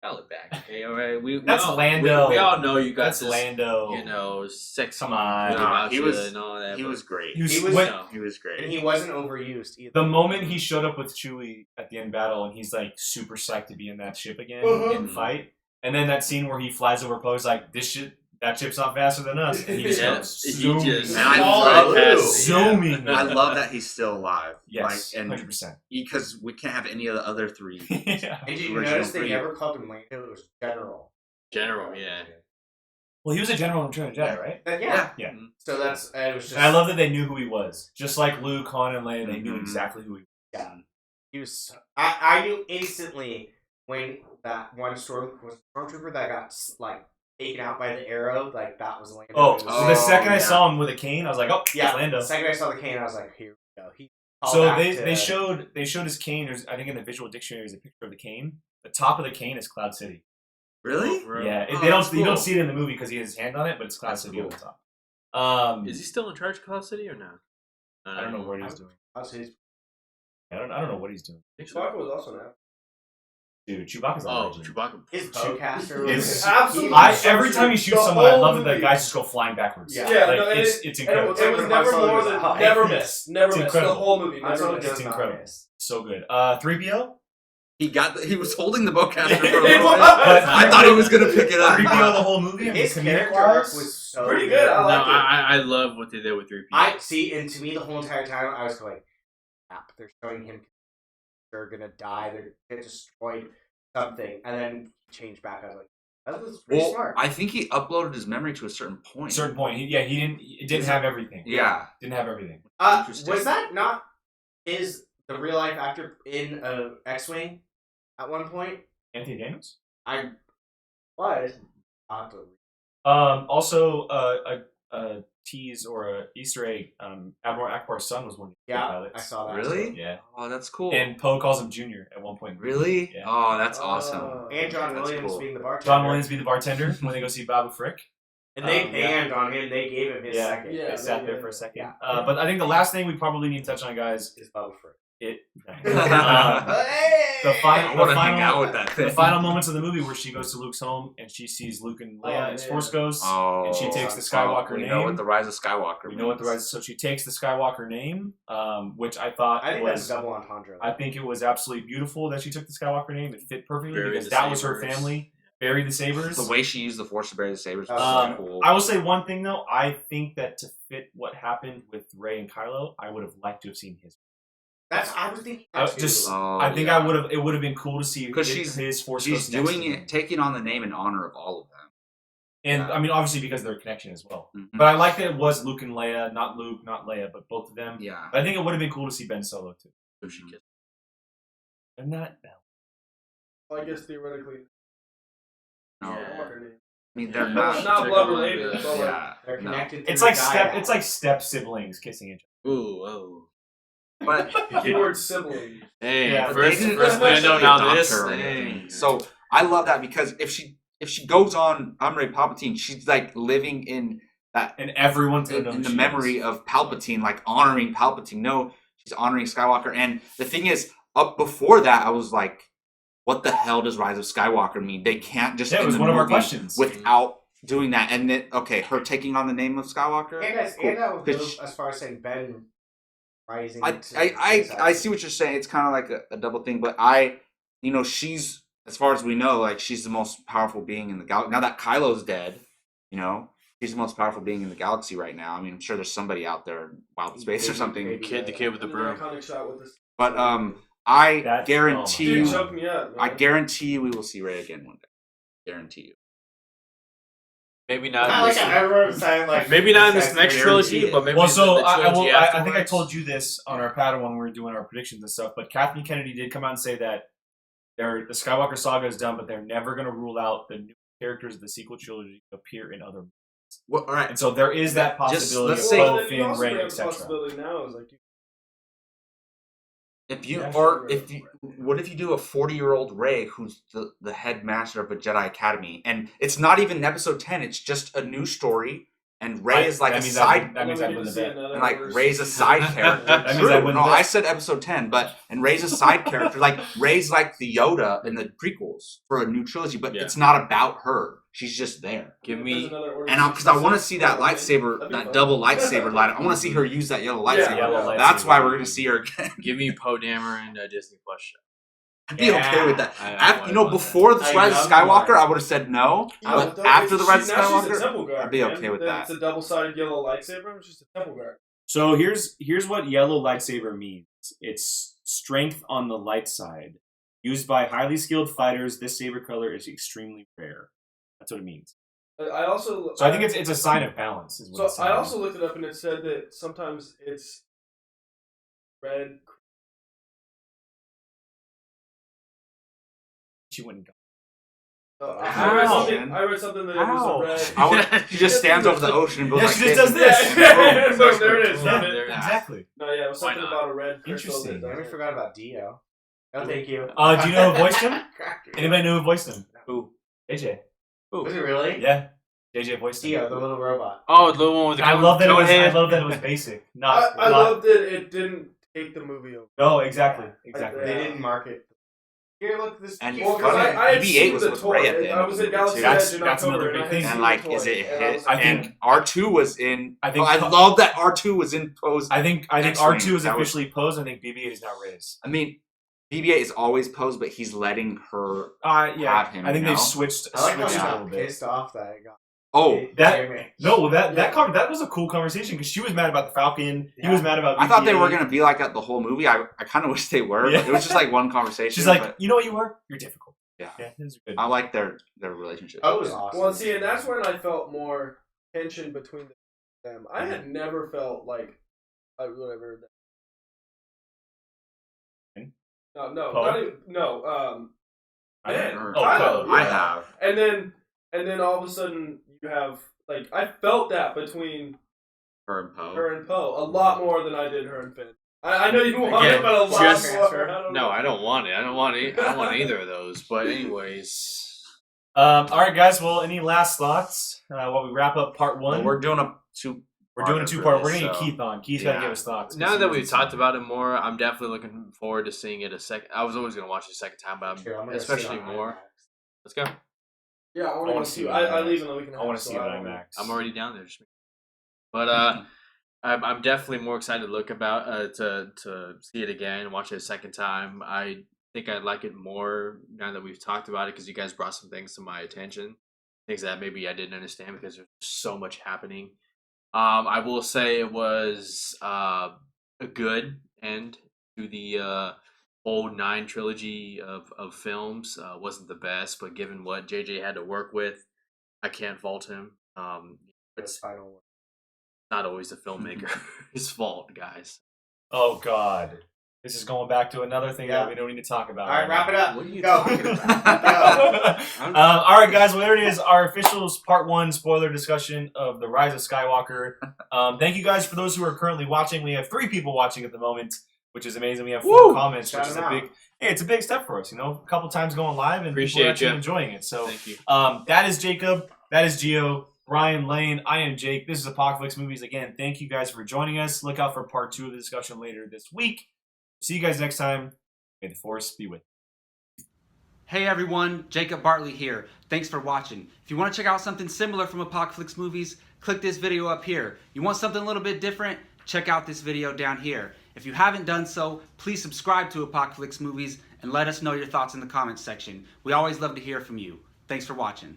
dial it back. Okay, all right. That's Lando. We all know you got That's this, Lando. you know, sex. Come on. good Nah, about he you was- and all that. He but- was great. He was, He was- when- no. He was great. And he wasn't overused either. the moment he showed up with Chewie at the end battle, and he's like super psyched to be in that ship again in fight, and then that scene where he flies over Poe's like, that ship's not faster than us, and he just Yeah, goes he zooming. just- And I All love blue. zooming. I love that he's still alive. Yes, Like, and 100%. because we can't have any of the other three. Yeah. And did you Original notice they three. never called him Lando? It was General. General, yeah. Well, he was a general in Return of the Jedi, right? Yeah. Yeah. So that's it was just. And I love that they knew who he was, just like Luke, Han, and Leia. They knew Mhm. exactly who he was. Yeah. He was. I knew instantly when that one stormtrooper that got like taken out by the arrow, like that was Lando. Oh, It was- so the second I yeah. saw him with a cane, I was like, oh, yeah. it's Lando. The second I saw the cane, I was like, here we go. He called So back they to- showed his cane. There's, I think in the visual dictionary there's a picture of the cane. The top of the cane is Cloud City. Really? Yeah, Oh, they don't that's you don't cool. see it in the movie because he has his hand on it, but it's Cloud That's City on cool. the top. Is he still in charge of Cloud City or no? I don't know what he's doing. That's his- I don't know what he's doing. Chewbacca was also an Dude, Chewbacca's a Oh, legend. Chewbacca. His bowcaster It's- was absolutely Every time he shoots The someone, I whole love that the movie. guys just go flying backwards. Yeah. Yeah, Like, no, and it's And it incredible. was, it was Like never when Han Solo more was than high. never miss. Never It's miss. incredible. The whole movie. Han Never Solo miss. does It's not incredible. miss. So good. 3PO? He was holding the bowcaster for a It little was. bit. I thought he was gonna pick it up. 3PO the whole movie? I mean, His comedic character arc wise, was so Pretty good. I No, like it. I love what they did with 3PO. I see, and to me, the whole entire time, I was going, "Crap! They're showing him. They're gonna die. They're gonna get destroyed. Something." And then change back. I was like, "That was pretty Well, smart." I think he uploaded his memory to a certain point. certain point. He didn't have everything. Yeah. Didn't have everything. Interesting. Was that not the real life actor in X-Wing at one point? Anthony Daniels? I was. I'll have to- Also, a tease or a Easter egg. Admiral Akbar's son was one of the Yeah, pilots. I saw that. Really? too. Yeah, Oh, that's cool. and Poe calls him Junior at one point. Really? Yeah. Oh, that's awesome. And John That's Williams cool. being the bartender. John Williams be the bartender when they go see Babu Frick. And they Yeah. banned on him. They gave him his Yeah. second. Yeah. They sat there for a second. Yeah. But I think the last thing we probably need to touch on, guys, His Bubba Frick. the final, I want to hang out with that thing. the final moments of the movie where she goes to Luke's home and she sees Luke and Leia as man. Force Ghosts. Oh, And she takes the Skywalker we name. know what the Rise of Skywalker We know what the means. rise. So she takes the Skywalker name, which I thought I think that's was. double entendre. I think it was absolutely beautiful that she took the Skywalker name. It fit perfectly Bury because the that was her sabers. family. Bury the sabers. The way she used the Force to bury the sabers was Um, so cool. I will say one thing though. I think that to fit what happened with Rey and Kylo, I would have liked to have seen his. I was thinking that too. Just, Oh, I think yeah. I would have. It would have been cool to see Because his Force. She's Ghost next doing to him. it, taking on the name in honor of all of them. and yeah. I mean, obviously because of their connection as well. Mhm. But I like that it was Luke and Leia, not Luke, not Leia, but both of them. Yeah. But I think it would have been cool to see Ben Solo too. So she kissed. And that. Well, I guess theoretically. No. Yeah. Skywalker name. I mean, they're No, it's not. not blood related. But like, Yeah, They're no. connected. It's through like Gaia. It's like step siblings kissing each Ooh, whoa. But keyword sibling. Hey, Yeah, but they first, didn't first officially window now adopt this. her or Hey. anything. So I love that because if she goes on Umre Palpatine, she's like living in that and everyone's gonna know in who the she memory is. of Palpatine, like honoring Palpatine. No, she's honoring Skywalker. And the thing is, up before that, I was like, what the hell does Rise of Skywalker mean? They can't just Yeah, it end was the one of our movie questions. without doing that. And then, okay, her taking on the name of Skywalker. And I would go Could she- as far as saying Ben rising. I see what you're saying. It's kind of like a double thing, but she's, as far as we know, like she's the most powerful being in the galaxy. Now that Kylo's dead, she's the most powerful being in the galaxy right now. I mean, I'm sure there's somebody out there in wild space or something. Maybe, The kid with the broom. Iconic shot with this. But I That's- guarantee Dude, you, choke me up. I Man. guarantee you, we will see Rey again one day. Guarantee you. Maybe not. I in like this- how everyone's saying like. Maybe not in this that's next guaranteed. trilogy, but maybe Well, in so the trilogy I think I afterwards. told you this on our Padawan when we were doing our predictions and stuff. But Kathleen Kennedy did come out and say that the Skywalker saga is done, but they're never going to rule out the new characters of the sequel trilogy to appear in other movies. Well, all right. And so there is that Just- possibility let's of say- Poe, then you Finn, also Rey, bring up the etc. possibility now is like If you Yeah, or sure. what if you do a 40-year-old Rey who's the headmaster of a Jedi Academy, and it's not even episode 10, it's just a new story, and Rey is like a side. That means I win the bet. And like Rey's a side character. That means True. I win No, the bet. I said episode 10, and Rey's a side character. Like Rey's like the Yoda in the prequels for a new trilogy, but Yeah. it's not about her. She's just there. Give me. And because I want to see that lightsaber, that double lightsaber light. I want to see her use that yellow lightsaber. Yellow That's lightsaber. why we're gonna see her again. Give me Poe Dameron in a Disney Plus show. I'd be okay with that. I Before the I Rise of know you Skywalker, are. I would have said no. But after the Rise of Skywalker, I'd be okay with that. It's a double-sided yellow lightsaber. It's just a temple guard. So here's what yellow lightsaber means. It's strength on the light side. Used by highly skilled fighters, this saber color is extremely rare. That's what it means. I also. So I think it's a sign of balance. Is what So it's saying. I also looked it up and it said that sometimes it's red. She wouldn't go. How? I read something that it How? was a red. She just stands over the ocean and goes Yeah, like she just this. does this. Yeah, Boom. boom, there it is. Boom. There it is. Exactly. No, yeah, it was Why something not? about a red crystal. Interesting. that I does it. forgot about Dio. No, thank you. Do you know who voiced him? Anybody know who voiced him? Who? AJ. Was it really? Yeah. JJ voiced him. Dio, the little robot. Oh, the one with the I love that. I head. love that it was basic. I Not. love that it didn't take the movie over. No, exactly. Exactly. They didn't market. Here, look, this. And Well, funny, 'cause I had BB-8 seen was the with toy. Rey at the end. I was in Galaxy That's- Edge in that's October, another and I big had thing. And seen like, the toy, is it and I hit? was like, I think- And R2 was in. I think- I love that R2 was in pose. I think X-Wing. R2 is That was- officially posed. I think BB-8 is now Rey's. I mean, BB-8 is always posed, but he's letting her. Yeah. Have him, I think you they've know? switched. I like how switched he a got little bit. pissed off that I got. Oh, That no, that was a cool conversation because she was mad about the Falcon. He Yeah. was mad about. I thought they BB-8. were gonna be like that the whole movie. I kind of wish they were. Yeah. But it was just like one conversation. She's like, but you know what you were? You're difficult. Yeah. Yeah, it was good. I like their relationship. Oh, it was awesome. Well, see, and that's when I felt more tension between them. I had never felt like whatever. No, Poe? not even, no. I Man, haven't heard. Kylo, I yeah. have. And then all of a sudden you have like I felt that between Her and Poe. her and Poe a lot more than I did her and Finn. I know you want Again, it, but a lot just- more. I don't No, know. I don't want it. I don't want either of those. But anyways, All right, guys. Well, any last thoughts while we wrap up part one? Well, we're doing a two. We're doing a two-part. We're gonna get Keith on. Keith's gotta Yeah. give us thoughts. now that we've talked about it more, I'm definitely looking forward to seeing it a second. I was always gonna watch it a second time, but Here, I'm I'm gonna especially sit on more. IMAX. Let's go. Yeah, I wanna want to see see. it I on leave in a week and a I half. want to see it so on IMAX. I'm already down there. But I'm definitely more excited to look about to see it again, watch it a second time. I think I'd like it more now that we've talked about it because you guys brought some things to my attention, things that maybe I didn't understand because there's so much happening. I will say it was a good end to the old 9 trilogy of films. Wasn't the best, but given what JJ had to work with, I can't fault him. It's Final one. not always the filmmaker's fault, guys. Oh God. This is going back to another thing that we don't need to talk about. All right, wrap it up. What are you Go. talking Go. All right, guys. Well, there it is. Our official part 1 spoiler discussion of the Rise of Skywalker. Thank you guys for those who are currently watching. We have 3 people watching at the moment, which is amazing. We have 4 comments, Shout which is them a out. big. Hey, it's a big step for us. You know, a couple times going live, and people Appreciate are actually ya. enjoying it. So, Thank you. that is Jacob. That is Gio. Brian, Lane. I am Jake. This is Apocalypse Movies. Again, thank you guys for joining us. Look out for part 2 of the discussion later this week. See you guys next time. May the Force be with you. Hey everyone, Jacob Bartley here. Thanks for watching. If you want to check out something similar from Apocalypse Movies, click this video up here. You want something a little bit different? Check out this video down here. If you haven't done so, please subscribe to Apocalypse Movies and let us know your thoughts in the comments section. We always love to hear from you. Thanks for watching.